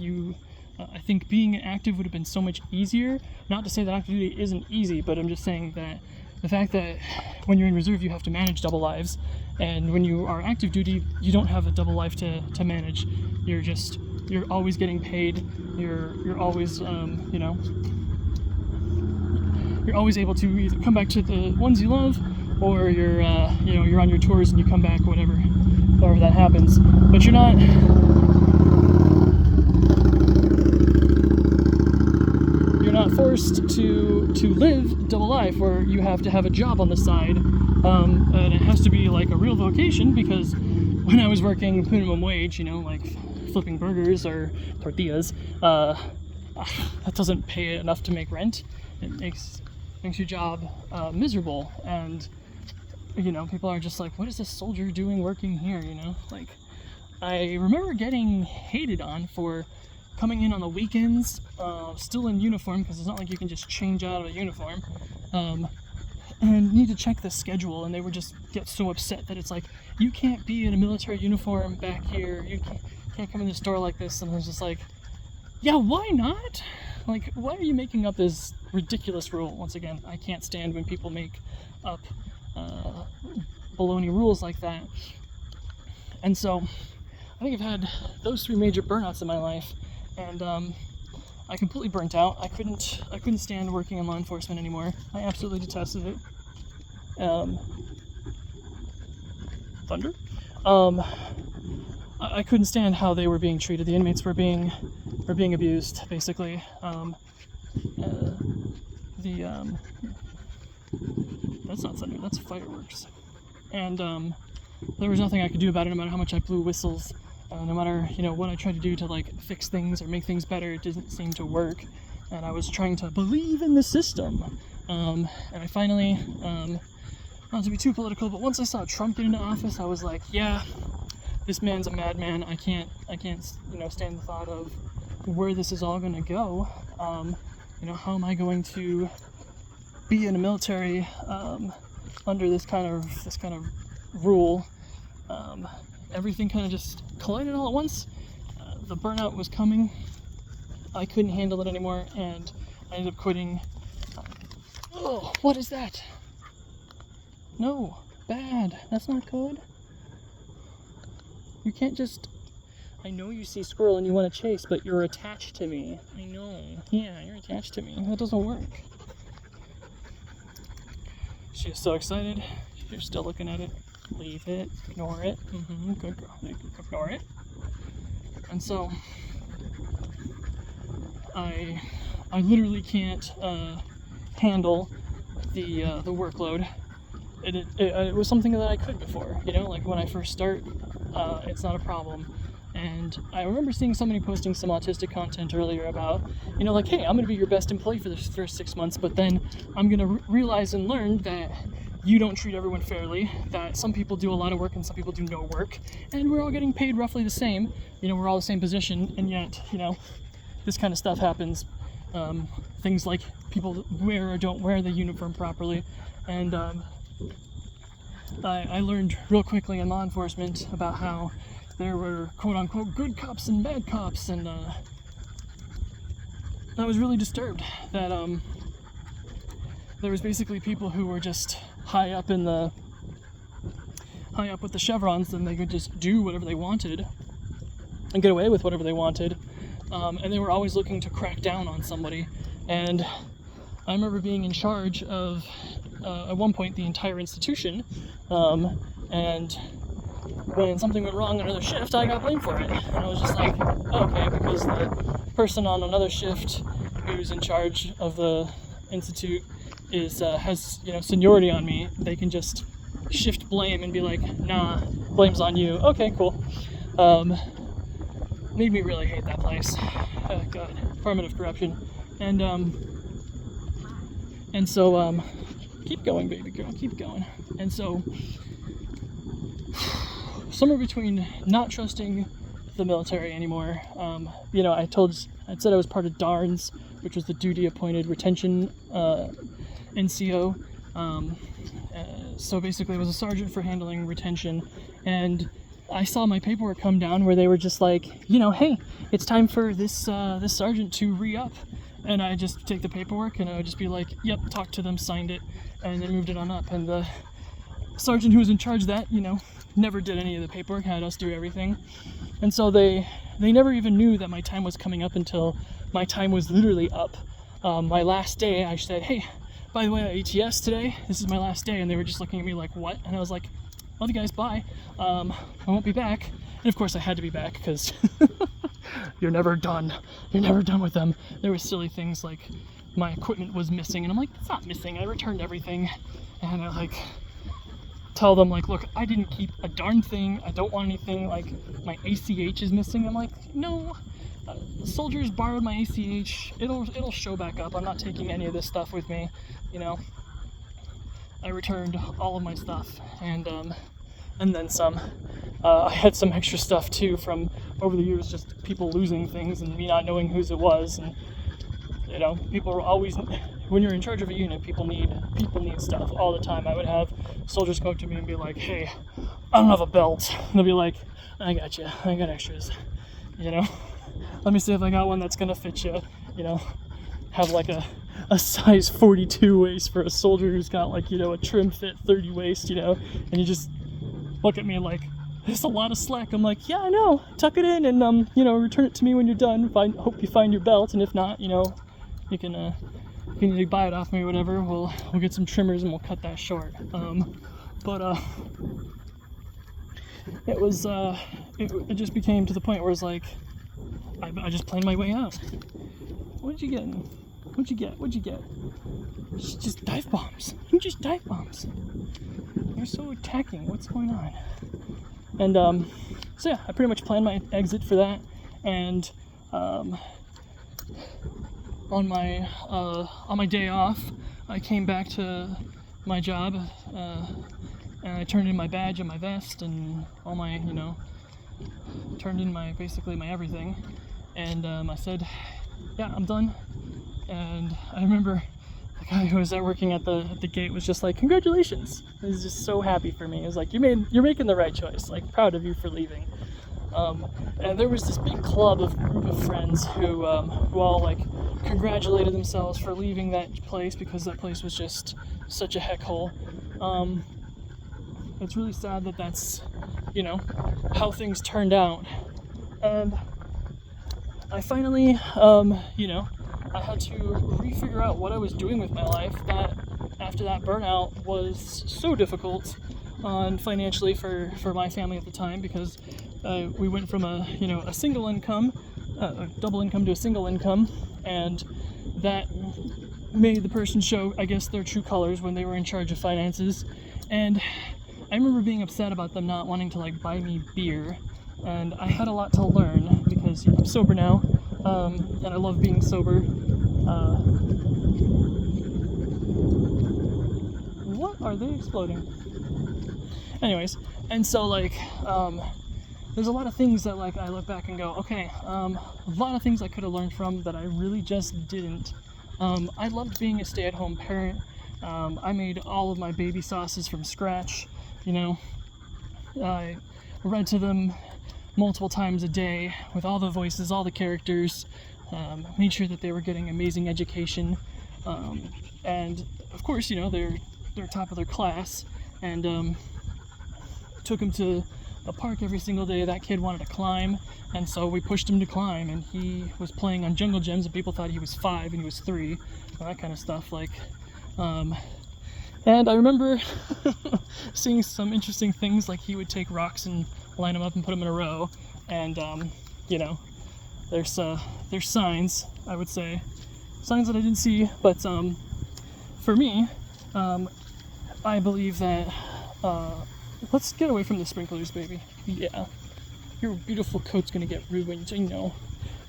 I think being active would have been so much easier. Not to say that active duty isn't easy, but I'm just saying that the fact that when you're in reserve, you have to manage double lives, and when you are active duty, you don't have a double life to manage. You're always getting paid. You're always, you know, you're always able to either come back to the ones you love, or you're, you know, you're on your tours and you come back, whatever that happens. But you're not forced to live double life, where you have to have a job on the side, and it has to be like a real vocation, because when I was working minimum wage, you know, like flipping burgers or tortillas, that doesn't pay enough to make rent. It makes your job miserable, and, you know, people are just like, what is this soldier doing working here, you know? Like, I remember getting hated on for coming in on the weekends, still in uniform, because it's not like you can just change out of a uniform, and need to check the schedule, and they would just get so upset that it's like, you can't be in a military uniform back here, you can't come in the store like this. And I was just like, yeah, why not? Like, why are you making up this ridiculous rule? Once again, I can't stand when people make up baloney rules like that. And so I think I've had those 3 major burnouts in my life, and I completely burnt out. I couldn't stand working in law enforcement anymore. I absolutely detested it. Thunder. I couldn't stand how they were being treated. The inmates were being abused, basically. That's not thunder, that's fireworks. And there was nothing I could do about it, no matter how much I blew whistles. No matter, you know, what I tried to do to like fix things or make things better, it didn't seem to work. And I was trying to believe in the system. And I finally, not to be too political, but once I saw Trump get into office, I was like, yeah, this man's a madman. I can't, you know, stand the thought of where this is all going to go. You know, how am I going to be in a military under this kind of rule? Everything kind of just collided all at once. The burnout was coming. I couldn't handle it anymore, and I ended up quitting. Oh, what is that? No, bad. That's not good. You can't just... I know you see squirrel and you want to chase, but you're attached to me. I know. Yeah, you're attached to me. That doesn't work. She is so excited. You're still looking at it. Leave it. Ignore it. Good girl. Ignore it. And so, I literally can't handle the workload. It was something that I could before, you know, like when I first start, it's not a problem. And I remember seeing somebody posting some autistic content earlier about, you know, like, hey, I'm going to be your best employee for the first 6 months, but then I'm going to realize and learn that you don't treat everyone fairly, that some people do a lot of work and some people do no work, and we're all getting paid roughly the same, you know, we're all the same position, and yet, you know, this kind of stuff happens. Things like people wear or don't wear the uniform properly, and I learned real quickly in law enforcement about how there were quote-unquote good cops and bad cops, and I was really disturbed that there was basically people who were just high up with the chevrons, and they could just do whatever they wanted and get away with whatever they wanted, and they were always looking to crack down on somebody. And I remember being in charge of at one point the entire institution, and when something went wrong on another shift, I got blamed for it. And I was just like, okay, because the person on another shift who's in charge of the institute has, you know, seniority on me, they can just shift blame and be like, nah, blame's on you. Okay, cool. Made me really hate that place. God, affirmative corruption. And so keep going, baby girl, keep going. And so somewhere between not trusting the military anymore, you know, I'd said I was part of DARNS, which was the duty appointed retention NCO. So basically I was a sergeant for handling retention, and I saw my paperwork come down where they were just like, you know, hey, it's time for this sergeant to re-up. And I just take the paperwork and I would just be like, yep, talked to them, signed it, and then moved it on up. And the sergeant who was in charge of that, you know, never did any of the paperwork, had us do everything. And so they never even knew that my time was coming up until my time was literally up. My last day, I said, hey, by the way, I ATS today, this is my last day. And they were just looking at me like, what? And I was like, love you guys, bye. I won't be back. And of course I had to be back because you're never done. You're never done with them. There were silly things like my equipment was missing, and I'm like, it's not missing. I returned everything. And I like tell them like, look, I didn't keep a darn thing. I don't want anything. Like my ACH is missing. I'm like, no. Soldiers borrowed my ACH. It'll show back up. I'm not taking any of this stuff with me. You know. I returned all of my stuff, and then some. I had some extra stuff too from over the years, just people losing things and me not knowing whose it was. And you know, people are always, when you're in charge of a unit, people need stuff all the time. I would have soldiers come up to me and be like, hey, I don't have a belt. And they'll be like, I got you. I got extras. You know, let me see if I got one that's gonna fit you. You know, have like a size 42 waist for a soldier who's got like, you know, a trim fit 30 waist, you know, and you just look at me like, there's a lot of slack. I'm like, yeah, I know. Tuck it in and, you know, return it to me when you're done. Hope you find your belt, and if not, you know, you can, if you need to buy it off me or whatever, we'll get some trimmers and we'll cut that short. it was, it just became to the point where it's like, I just planned my way out. What'd you get? What'd you get? What'd you get? Just dive bombs. Just dive bombs. You're so attacking. What's going on? And, so yeah, I pretty much planned my exit for that. And, on my day off, I came back to my job, and I turned in my badge and my vest and all my, turned in basically my everything. And, I said, yeah, I'm done. And I remember the guy who was working at the gate was just like, congratulations. He was just so happy for me. He was like, you're making the right choice. Like, proud of you for leaving. And there was this big group of friends who all like congratulated themselves for leaving that place, because that place was just such a heck hole. It's really sad that that's, how things turned out. And I finally, I had to refigure out what I was doing with my life. That after that burnout was so difficult, financially for my family at the time, because we went from a single income, a double income to a single income, and that made the person show, I guess, their true colors when they were in charge of finances. And I remember being upset about them not wanting to buy me beer, and I had a lot to learn because I'm sober now, and I love being sober. What are they exploding? Anyways, and so there's a lot of things that I look back and go, okay, a lot of things I could have learned from that I really just didn't. I loved being a stay-at-home parent. I made all of my baby sauces from scratch. I read to them multiple times a day with all the voices, all the characters, made sure that they were getting amazing education, and of course, they're top of their class, and took them to a park every single day. That kid wanted to climb, and so we pushed him to climb, and he was playing on jungle gyms, and people thought he was 5 and he was 3, that kind of stuff. And I remember seeing some interesting things, like he would take rocks and line them up and put them in a row, and there's signs, I would say, signs that I didn't see, but for me, I believe that let's get away from the sprinklers, baby. Yeah, your beautiful coat's gonna get ruined.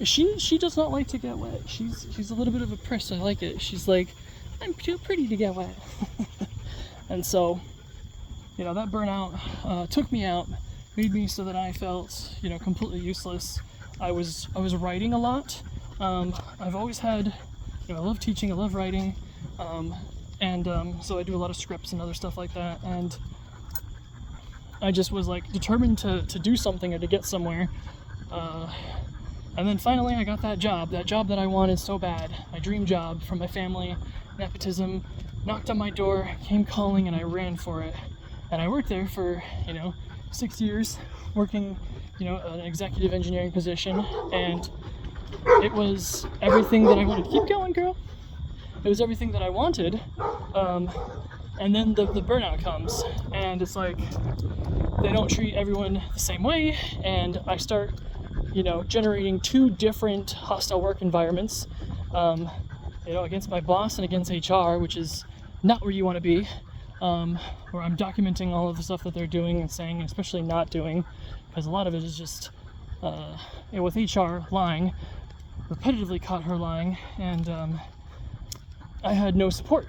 She does not like to get wet. She's a little bit of a priss. I like it. She's like, I'm too pretty to get wet. And so, that burnout took me out, made me so that I felt, completely useless. I was writing a lot. I've always had, I love teaching, I love writing, and so I do a lot of scripts and other stuff like that. And I just was determined to do something or to get somewhere. And then finally I got that job that I wanted so bad, my dream job from my family. Nepotism knocked on my door, came calling, and I ran for it. And I worked there for, 6 years, working, an executive engineering position, and it was everything that I wanted. Keep going, girl. It was everything that I wanted. And then the burnout comes, and it's they don't treat everyone the same way, and I start, generating 2 different hostile work environments, against my boss and against HR, which is not where you want to be, where I'm documenting all of the stuff that they're doing and saying, and especially not doing, because a lot of it is just, with HR lying, repetitively caught her lying, and I had no support.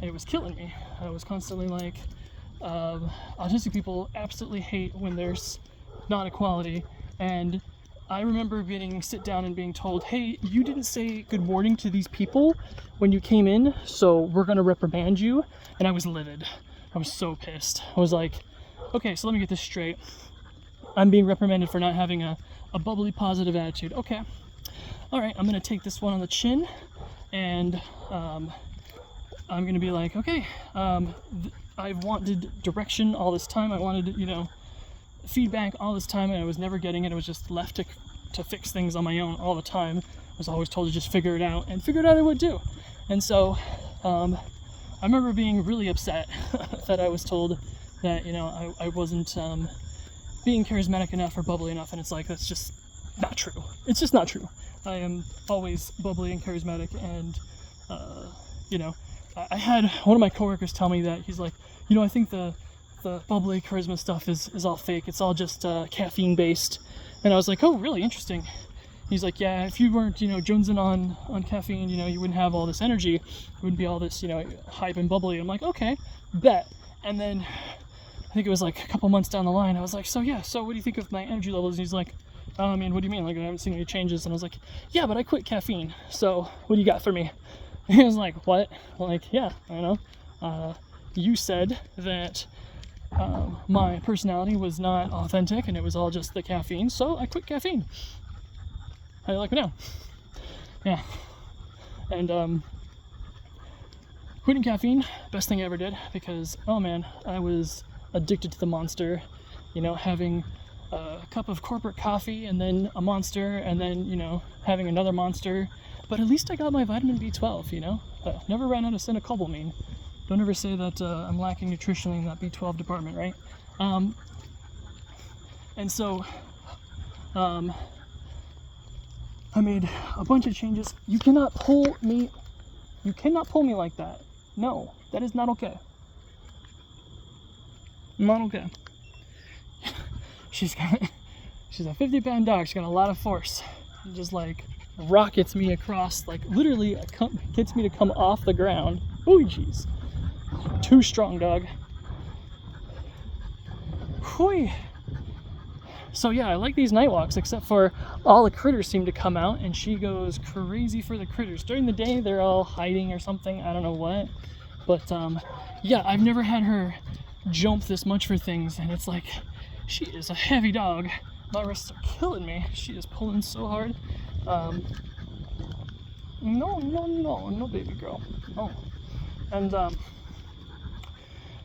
It was killing me. I was constantly autistic people absolutely hate when there's not equality, and I remember sit down and being told, hey, you didn't say good morning to these people when you came in, so we're gonna reprimand you. And I was livid. I was so pissed. I was like, okay, so let me get this straight. I'm being reprimanded for not having a bubbly, positive attitude. Okay, all right, I'm gonna take this one on the chin, and I'm gonna be like, okay, I've wanted direction all this time. I wanted, feedback all this time, and I was never getting it. I was just left to fix things on my own all the time. I was always told to just figure it out, and figure it out I would do. And so I remember being really upset that I was told that I wasn't being charismatic enough or bubbly enough, and it's like, that's just not true. It's just not true. I am always bubbly and charismatic, and you know, I had one of my coworkers tell me that he's like, you know, I think the bubbly charisma stuff is all fake. It's all just caffeine based. And I was like, oh, really interesting. He's like, yeah, if you weren't, you know, jonesing on caffeine, you know, you wouldn't have all this energy. It wouldn't be all this, you know, hype and bubbly. I'm like, okay, bet. And then I think it was like a couple months down the line, I was like, so what do you think of my energy levels? And he's like, oh man, what do you mean? Like, I haven't seen any changes. And I was like, yeah, but I quit caffeine. So what do you got for me? And he was like, what? I'm like, yeah, I know. You said that my personality was not authentic and it was all just the caffeine, so I quit caffeine. How do you like me now? Yeah. And quitting caffeine, best thing I ever did, because oh man, I was addicted to the monster. You know, having a cup of corporate coffee and then a monster and then, you know, having another monster. But at least I got my vitamin B12, you know? Never ran out of cyanocobalamin. Don't ever say that I'm lacking nutritionally in that B12 department, right? And so, I made a bunch of changes. You cannot pull me like that. No, that is not okay. Not okay. She's a 50-pound dog. She's got a lot of force. Just like rockets me across, like literally gets me to come off the ground. Oh, jeez. Too strong, dog. Whew. So yeah, I like these night walks, except for all the critters seem to come out, and she goes crazy for the critters. During the day, they're all hiding or something. I don't know what. But yeah, I've never had her jump this much for things, and it's like, she is a heavy dog. My wrists are killing me. She is pulling so hard. No, baby girl. Oh. And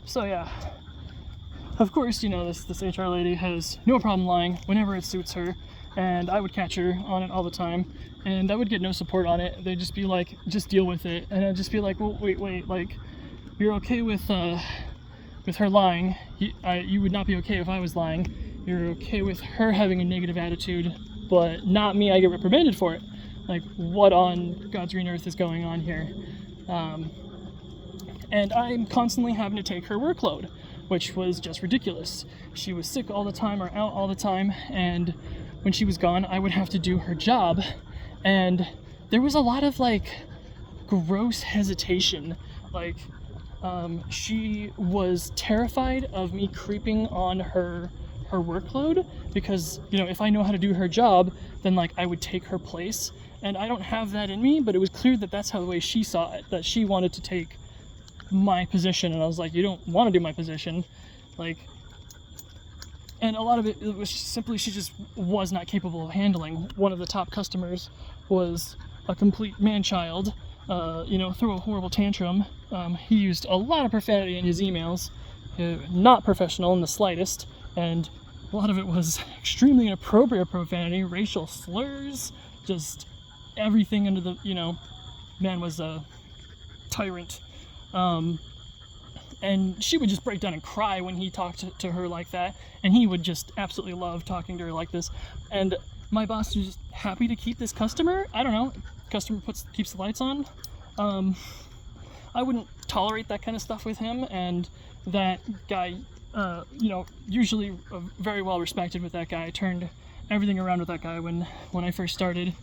so yeah, of course, you know, this HR lady has no problem lying whenever it suits her, and I would catch her on it all the time, and I would get no support on it. They'd just be like, just deal with it, and I'd just be like, well, wait, like, you're okay with her lying. You would not be okay if I was lying. You're okay with her having a negative attitude, but not me. I get reprimanded for it. Like, what on God's green earth is going on here? And I'm constantly having to take her workload, which was just ridiculous. She was sick all the time or out all the time, and when she was gone, I would have to do her job. And there was a lot of like gross hesitation. Like, she was terrified of me creeping on her workload, because, you know, if I know how to do her job, then like I would take her place, and I don't have that in me. But it was clear that that's how the way she saw it, that she wanted to take my position, and I was like, you don't want to do my position, like. And a lot of it was simply she just was not capable of handling. One of the top customers was a complete man-child, you know, threw a horrible tantrum. He used a lot of profanity in his emails, not professional in the slightest, and a lot of it was extremely inappropriate profanity, racial slurs, just everything under the, you know, man was a tyrant. And she would just break down and cry when he talked to her like that, and he would just absolutely love talking to her like this. And my boss was just happy to keep this customer. I don't know, customer keeps the lights on. I wouldn't tolerate that kind of stuff with him, and that guy, you know, usually very well respected with that guy. I turned everything around with that guy when I first started.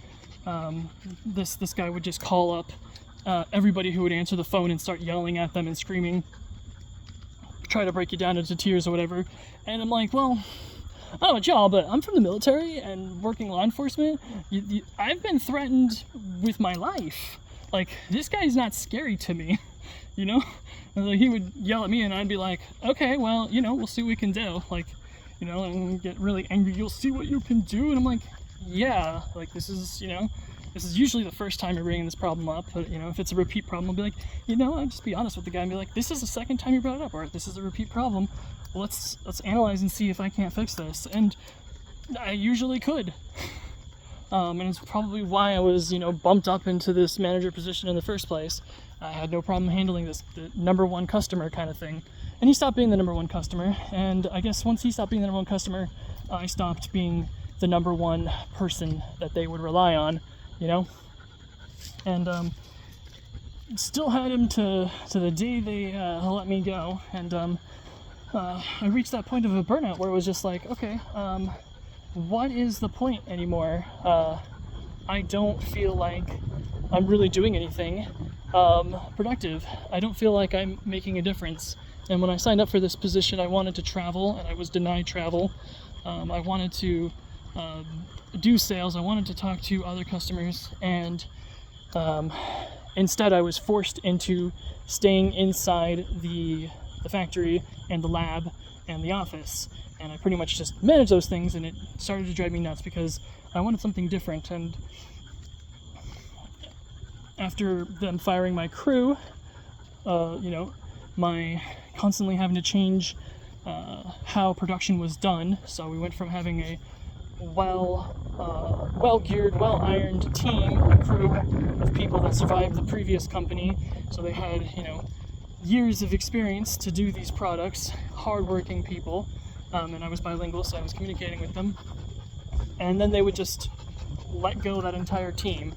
This guy would just call up everybody who would answer the phone and start yelling at them and screaming, try to break you down into tears or whatever. And I'm like, well, I don't know about y'all, but I'm from the military and working law enforcement. I've been threatened with my life. Like, this guy's not scary to me, you know? And like, he would yell at me, and I'd be like, okay, well, you know, we'll see what we can do. Like, you know, and get really angry. You'll see what you can do. And I'm like, yeah, like, this is, you know, this is usually the first time you're bringing this problem up, but, you know, if it's a repeat problem, I'll be like, you know, I'll just be honest with the guy and be like, this is the second time you brought it up, or this is a repeat problem. Let's analyze and see if I can't fix this. And I usually could. And it's probably why I was, bumped up into this manager position in the first place. I had no problem handling the number one customer kind of thing. And he stopped being the number one customer. And I guess once he stopped being the number one customer, I stopped being the number one person that they would rely on, And still had him to the day they let me go. And I reached that point of a burnout where it was just like, okay, what is the point anymore? I don't feel like I'm really doing anything productive. I don't feel like I'm making a difference. And when I signed up for this position, I wanted to travel, and I was denied travel. I wanted to do sales. I wanted to talk to other customers, and instead I was forced into staying inside the factory and the lab and the office. And I pretty much just managed those things, and it started to drive me nuts because I wanted something different. And after them firing my crew, my constantly having to change how production was done. So we went from having a well-geared, well-ironed team, a crew of people that survived the previous company. So they had, years of experience to do these products, hardworking people. And I was bilingual, so I was communicating with them. And then they would just let go of that entire team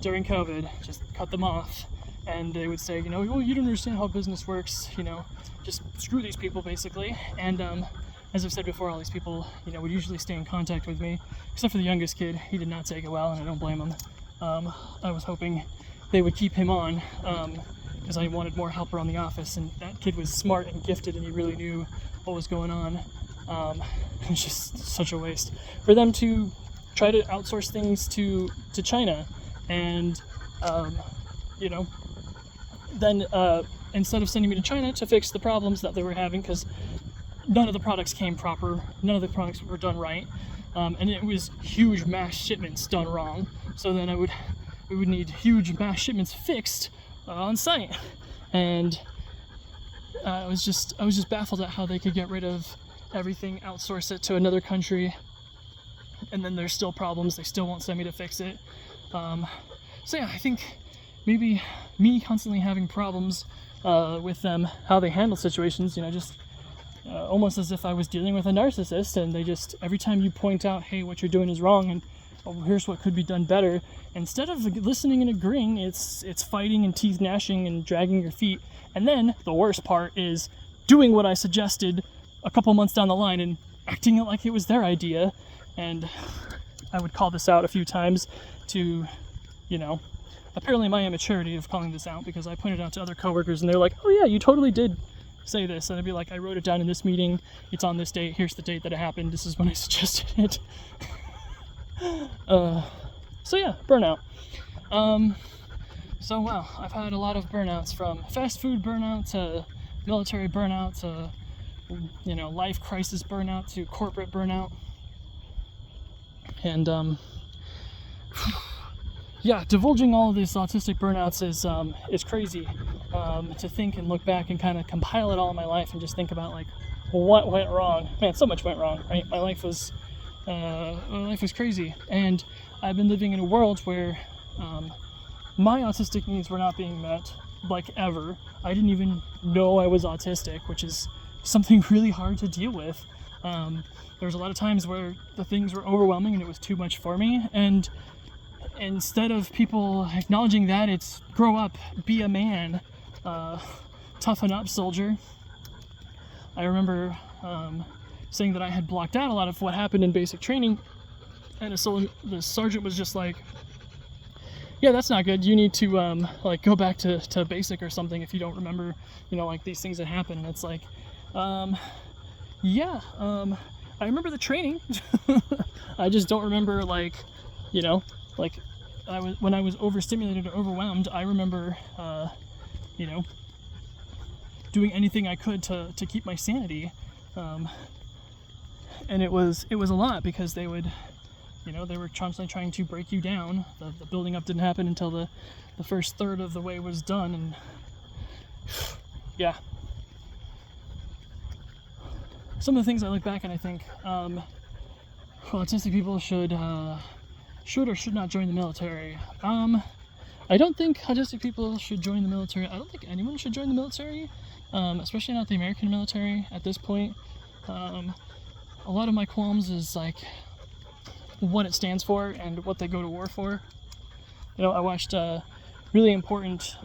during COVID, just cut them off. And they would say, well, you don't understand how business works, just screw these people, basically. And as I've said before, all these people, would usually stay in contact with me, except for the youngest kid. He did not take it well, and I don't blame him. I was hoping they would keep him on, because I wanted more help around the office, and that kid was smart and gifted, and he really knew what was going on. It's just such a waste for them to try to outsource things to China, and then instead of sending me to China to fix the problems that they were having, because none of the products came proper, none of the products were done right, and it was huge mass shipments done wrong. So then we would need huge mass shipments fixed on site, and I was just baffled at how they could get rid of everything, outsource it to another country, and then there's still problems. They still won't send me to fix it. So yeah, I think maybe me constantly having problems with them, how they handle situations, just almost as if I was dealing with a narcissist, and they just, every time you point out, hey, what you're doing is wrong, and here's what could be done better, instead of listening and agreeing, it's fighting and teeth gnashing and dragging your feet. And then the worst part is doing what I suggested a couple months down the line and acting it like it was their idea. And I would call this out a few times to, apparently my immaturity of calling this out, because I pointed out to other coworkers and they're like, oh yeah, you totally did say this. And I'd be like, I wrote it down in this meeting, it's on this date, here's the date that it happened, this is when I suggested it. So yeah, burnout. So wow, I've had a lot of burnouts, from fast food burnout to military burnout to life crisis burnout to corporate burnout. And yeah, divulging all of these autistic burnouts is crazy, to think and look back and kind of compile it all in my life and just think about like, what went wrong. Man, so much went wrong, right? My life was crazy, and I've been living in a world where my autistic needs were not being met, like, ever. I didn't even know I was autistic, which is something really hard to deal with. There was a lot of times where the things were overwhelming and it was too much for me, and instead of people acknowledging that, it's grow up, be a man, toughen up, soldier. I remember saying that I had blocked out a lot of what happened in basic training, and the sergeant was just like, yeah, that's not good, you need to go back to basic or something if you don't remember these things that happen. And it's like, yeah, I remember the training. I just don't remember when I was overstimulated or overwhelmed. I remember doing anything I could to keep my sanity, and it was a lot, because they would, they were constantly trying to break you down. The building up didn't happen until the first third of the way was done, and yeah. Some of the things I look back and I think autistic people should should or should not join the military. I don't think autistic people should join the military. I don't think anyone should join the military, especially not the American military at this point. A lot of my qualms is like what it stands for and what they go to war for. You know, I watched really important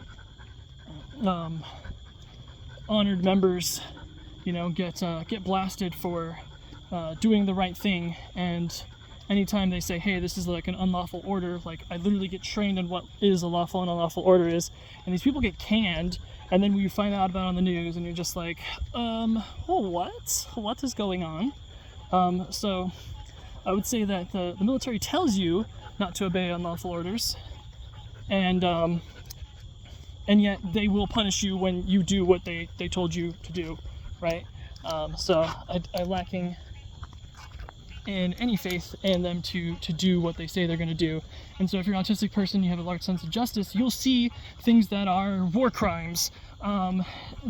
honored members, you know, get blasted for doing the right thing, and anytime they say, hey, this is like an unlawful order, like I literally get trained on what is a lawful and unlawful order is, and these people get canned, and then you find out about it on the news and you're just like, what is going on? So I would say that the military tells you not to obey unlawful orders, and yet they will punish you when you do what they told you to do, right? So I lacking in any faith in them to do what they say they're going to do. And so if you're an autistic person, you have a large sense of justice, you'll see things that are war crimes.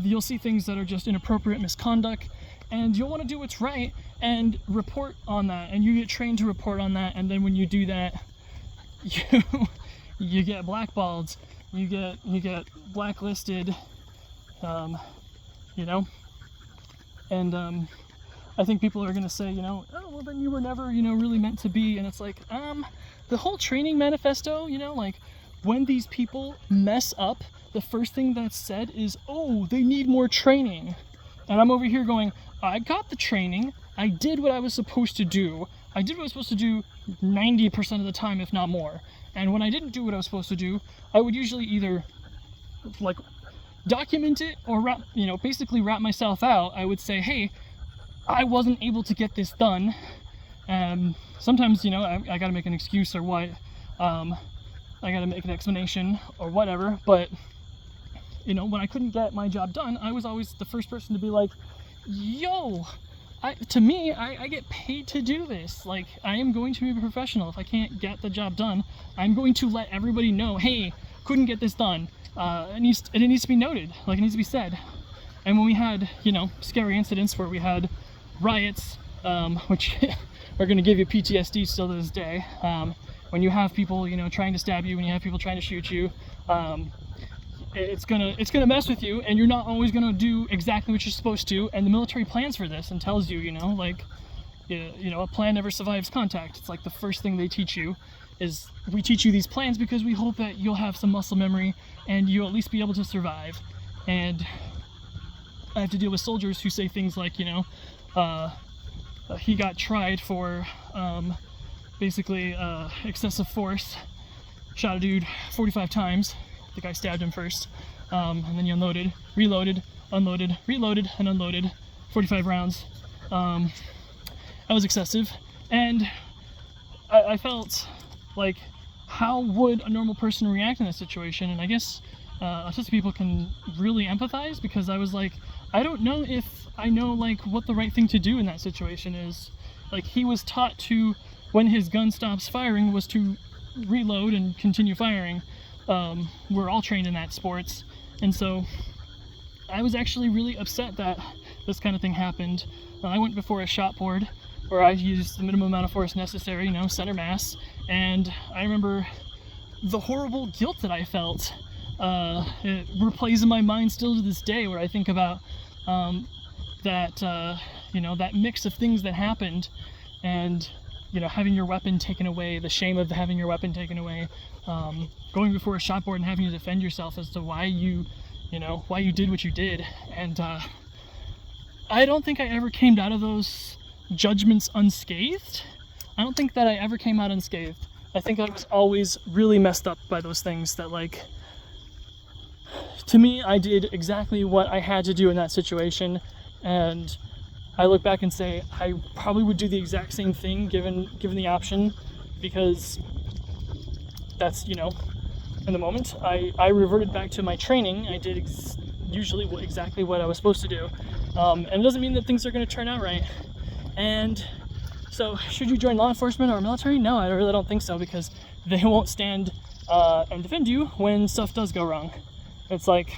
You'll see things that are just inappropriate misconduct, and you'll want to do what's right and report on that, and you get trained to report on that, and then when you do that, you get blackballed, you get blacklisted, you know, and I think people are going to say, you know, oh, well, then you were never, you know, really meant to be. And it's like, the whole training manifesto, you know, like when these people mess up, the first thing that's said is, oh, they need more training. And I'm over here going, I got the training. I did what I was supposed to do. I did what I was supposed to do 90% of the time, if not more. And when I didn't do what I was supposed to do, I would usually either like document it or basically wrap myself out. I would say, hey, I wasn't able to get this done. Sometimes, you know, I gotta make an excuse or what. I gotta make an explanation or whatever. But, you know, when I couldn't get my job done, I was always the first person to be like, yo, I get paid to do this. Like, I am going to be a professional. If I can't get the job done, I'm going to let everybody know, hey, couldn't get this done. It needs to be noted. Like, it needs to be said. And when we had, you know, scary incidents where we had riots, which are going to give you PTSD still to this day, when you have people, you know, trying to stab you, when you have people trying to shoot you, it's gonna mess with you, and you're not always gonna do exactly what you're supposed to. And the military plans for this and tells you, you know, like, you know, a plan never survives contact. It's like the first thing they teach you is, we teach you these plans because we hope that you'll have some muscle memory and you'll at least be able to survive. And I have to deal with soldiers who say things like, you know, he got tried for basically excessive force, shot a dude 45 times. The guy stabbed him first, and then he unloaded, reloaded, unloaded, reloaded, and unloaded 45 rounds. That was excessive, and I felt like, how would a normal person react in that situation? And I guess autistic people can really empathize, because I was like, I don't know if I know like what the right thing to do in that situation is. Like, he was taught to, when his gun stops firing, was to reload and continue firing. We're all trained in that sports, and so I was actually really upset that this kind of thing happened. I went before a shot board where I used the minimum amount of force necessary, you know, center mass, and I remember the horrible guilt that I felt. It replays in my mind still to this day, where I think about that, you know, that mix of things that happened, and, you know, having your weapon taken away, the shame of having your weapon taken away, going before a shot board and having to defend yourself as to why you did what you did. And I don't think I ever came out of those judgments unscathed. I don't think that I ever came out unscathed. I think I was always really messed up by those things that, like, to me, I did exactly what I had to do in that situation, and I look back and say I probably would do the exact same thing given the option, because that's, you know, in the moment I reverted back to my training. I did usually exactly what I was supposed to do, and it doesn't mean that things are going to turn out right. And so, should you join law enforcement or military? No, I really don't think so, because they won't stand and defend you when stuff does go wrong. It's like,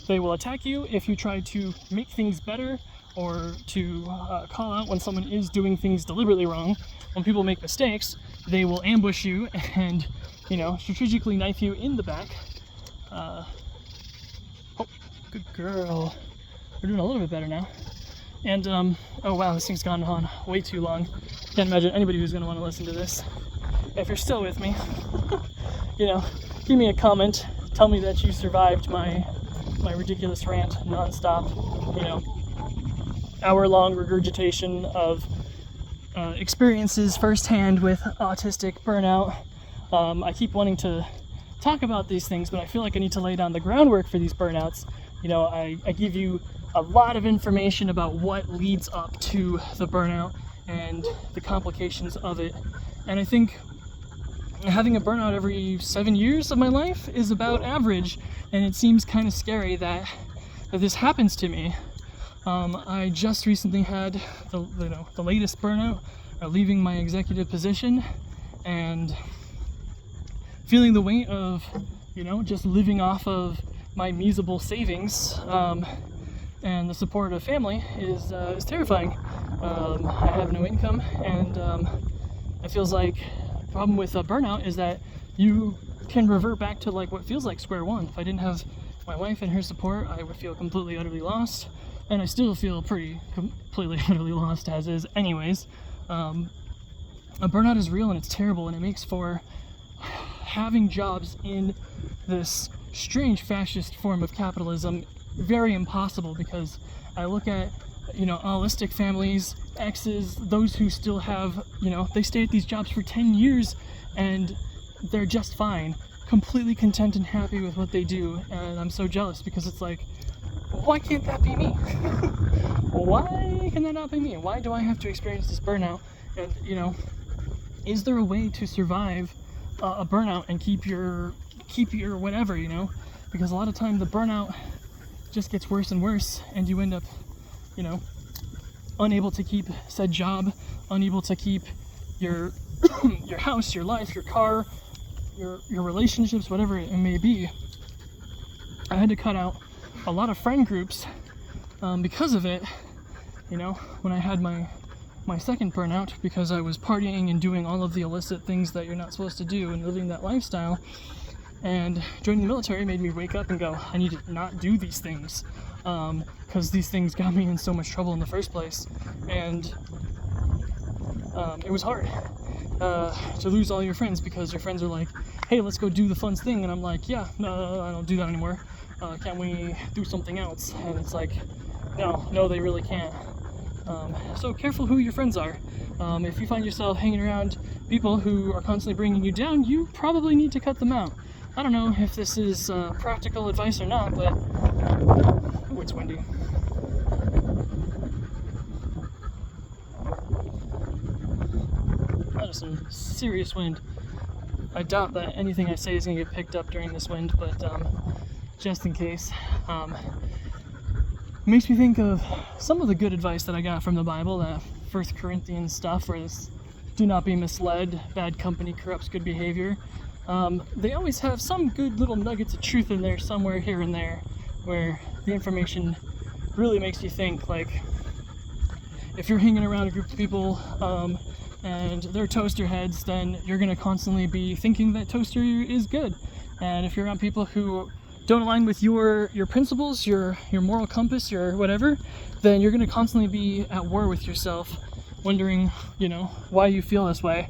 they will attack you if you try to make things better, or to call out when someone is doing things deliberately wrong. when people make mistakes, they will ambush you and, strategically knife you in the back. Oh, good girl. We're doing a little bit better now. And, oh wow, this thing's gone on way too long. Can't imagine anybody who's going to want to listen to this. If you're still with me, give me a comment. Tell me that you survived my ridiculous rant nonstop, hour-long regurgitation of experiences firsthand with autistic burnout. I keep wanting to talk about these things, but I feel like I need to lay down the groundwork for these burnouts. I give you a lot of information about what leads up to the burnout and the complications of it. And I think having a burnout every 7 years of my life is about average, and it seems kind of scary that this happens to me. I just recently had the latest burnout, leaving my executive position and feeling the weight of just living off of my measly savings and the support of family is terrifying. I have no income, and it feels like the problem with a burnout is that you can revert back to like what feels like square one. If I didn't have my wife and her support, I would feel completely utterly lost, and I still feel completely utterly lost as is anyways. A burnout is real and it's terrible, and it makes for having jobs in this strange fascist form of capitalism very impossible, because I look at Autistic families, exes, those who still have, they stay at these jobs for 10 years and they're just fine, completely content and happy with what they do, and I'm so jealous because it's like, why can't that be me? Why can that not be me? Why do I have to experience this burnout? And is there a way to survive a burnout and keep your whatever, because a lot of time the burnout just gets worse and worse, and you end up unable to keep said job, unable to keep your your house, your life, your car, your relationships, whatever it may be. I had to cut out a lot of friend groups because of it, when I had my second burnout, because I was partying and doing all of the illicit things that you're not supposed to do and living that lifestyle. And joining the military made me wake up and go, I need to not do these things, because these things got me in so much trouble in the first place. And it was hard to lose all your friends, because your friends are like, hey, let's go do the fun thing, and I'm like, yeah, no, I don't do that anymore. Can we do something else? And it's like, no, they really can't. So careful who your friends are. If you find yourself hanging around people who are constantly bringing you down, you probably need to cut them out. I don't know if this is practical advice or not, but oh, it's windy. That is some serious wind. I doubt that anything I say is going to get picked up during this wind, but just in case. It makes me think of some of the good advice that I got from the Bible, that 1 Corinthians stuff, where this, do not be misled, bad company corrupts good behavior. They always have some good little nuggets of truth in there somewhere here and there, where the information really makes you think, like, if you're hanging around a group of people and they're toaster heads, then you're going to constantly be thinking that toaster is good. And if you're around people who don't align with your principles, your moral compass, your whatever, then you're going to constantly be at war with yourself, wondering, why you feel this way.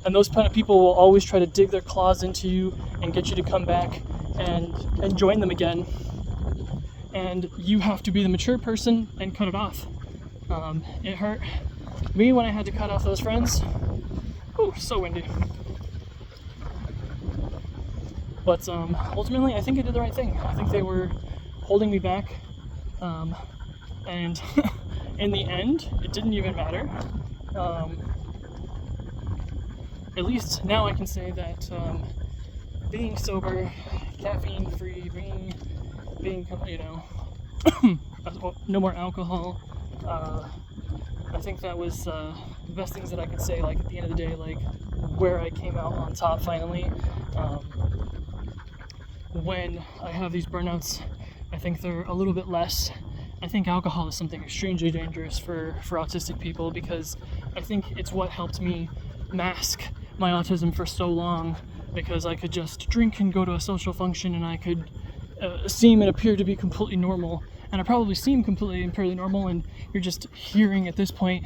And those kind of people will always try to dig their claws into you and get you to come back and join them again. And you have to be the mature person and cut it off. It hurt me when I had to cut off those friends. Ooh, so windy. But ultimately, I think I did the right thing. I think they were holding me back. And in the end, it didn't even matter. At least now I can say that being sober, caffeine-free, being no more alcohol. I think that was the best things that I could say. Like at the end of the day, like where I came out on top finally. When I have these burnouts, I think they're a little bit less I think alcohol is something extremely dangerous for autistic people, because I think it's what helped me mask my autism for so long, because I could just drink and go to a social function and I could seem and appear to be completely normal, and I probably seem completely and purely normal, and you're just hearing at this point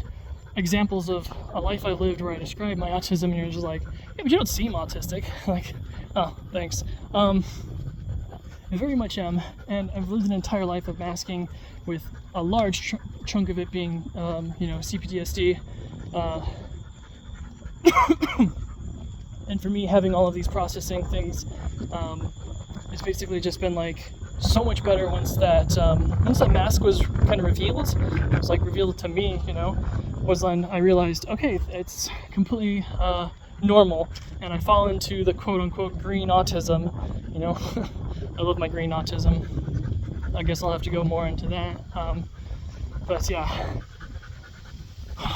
examples of a life I lived where I describe my autism, and you're just like, yeah, but you don't seem autistic. Like, oh, thanks. I very much am, and I've lived an entire life of masking, with a large chunk of it being, CPTSD, and for me, having all of these processing things, it's basically just been like so much better once that mask was kind of revealed. It was like revealed to me, was when I realized, okay, it's completely normal, and I fall into the quote-unquote green autism. I love my green autism. I guess I'll have to go more into that. But yeah,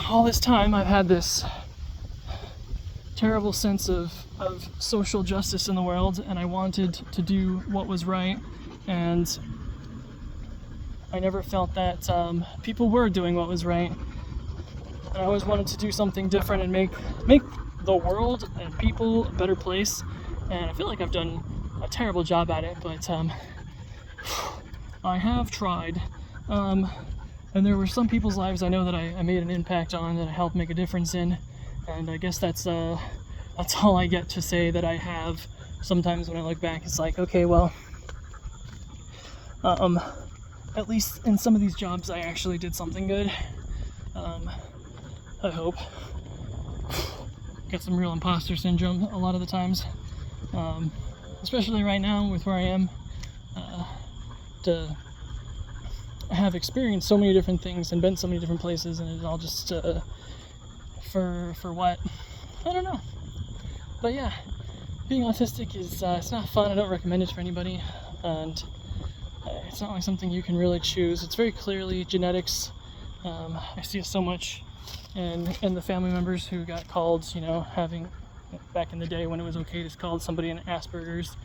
all this time I've had this terrible sense of social justice in the world, and I wanted to do what was right, and I never felt that people were doing what was right. And I always wanted to do something different and make the world and people a better place, and I feel like I've done a terrible job at it, but I have tried, and there were some people's lives I know that I made an impact on, that I helped make a difference in, and I guess that's all I get to say that I have. Sometimes when I look back, it's like, okay, well, at least in some of these jobs I actually did something good. I hope. Get some real imposter syndrome a lot of the times, especially right now with where I am. To have experienced so many different things and been so many different places, and it's all just for what? I don't know. But yeah, being autistic is it's not fun. I don't recommend it for anybody, and it's not like something you can really choose. It's very clearly genetics. I see it so much in the family members who got called, having, back in the day when it was okay to call somebody an Asperger's,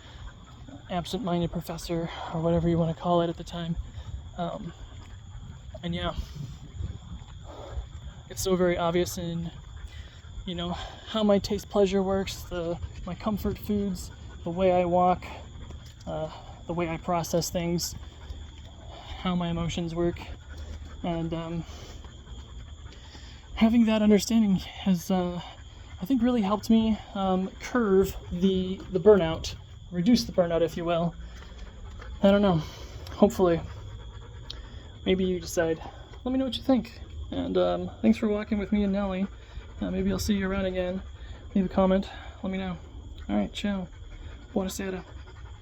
absent-minded professor, or whatever you want to call it at the time. And yeah, it's so very obvious in, how my taste pleasure works, my comfort foods, the way I walk, the way I process things, how my emotions work, and having that understanding has, I think, really helped me curve the burnout, reduce the burnout, if you will. I don't know. Hopefully. Maybe you decide. Let me know what you think. And thanks for walking with me and Nellie. Maybe I'll see you around again. Leave a comment. Let me know. Alright, ciao. Buonasera.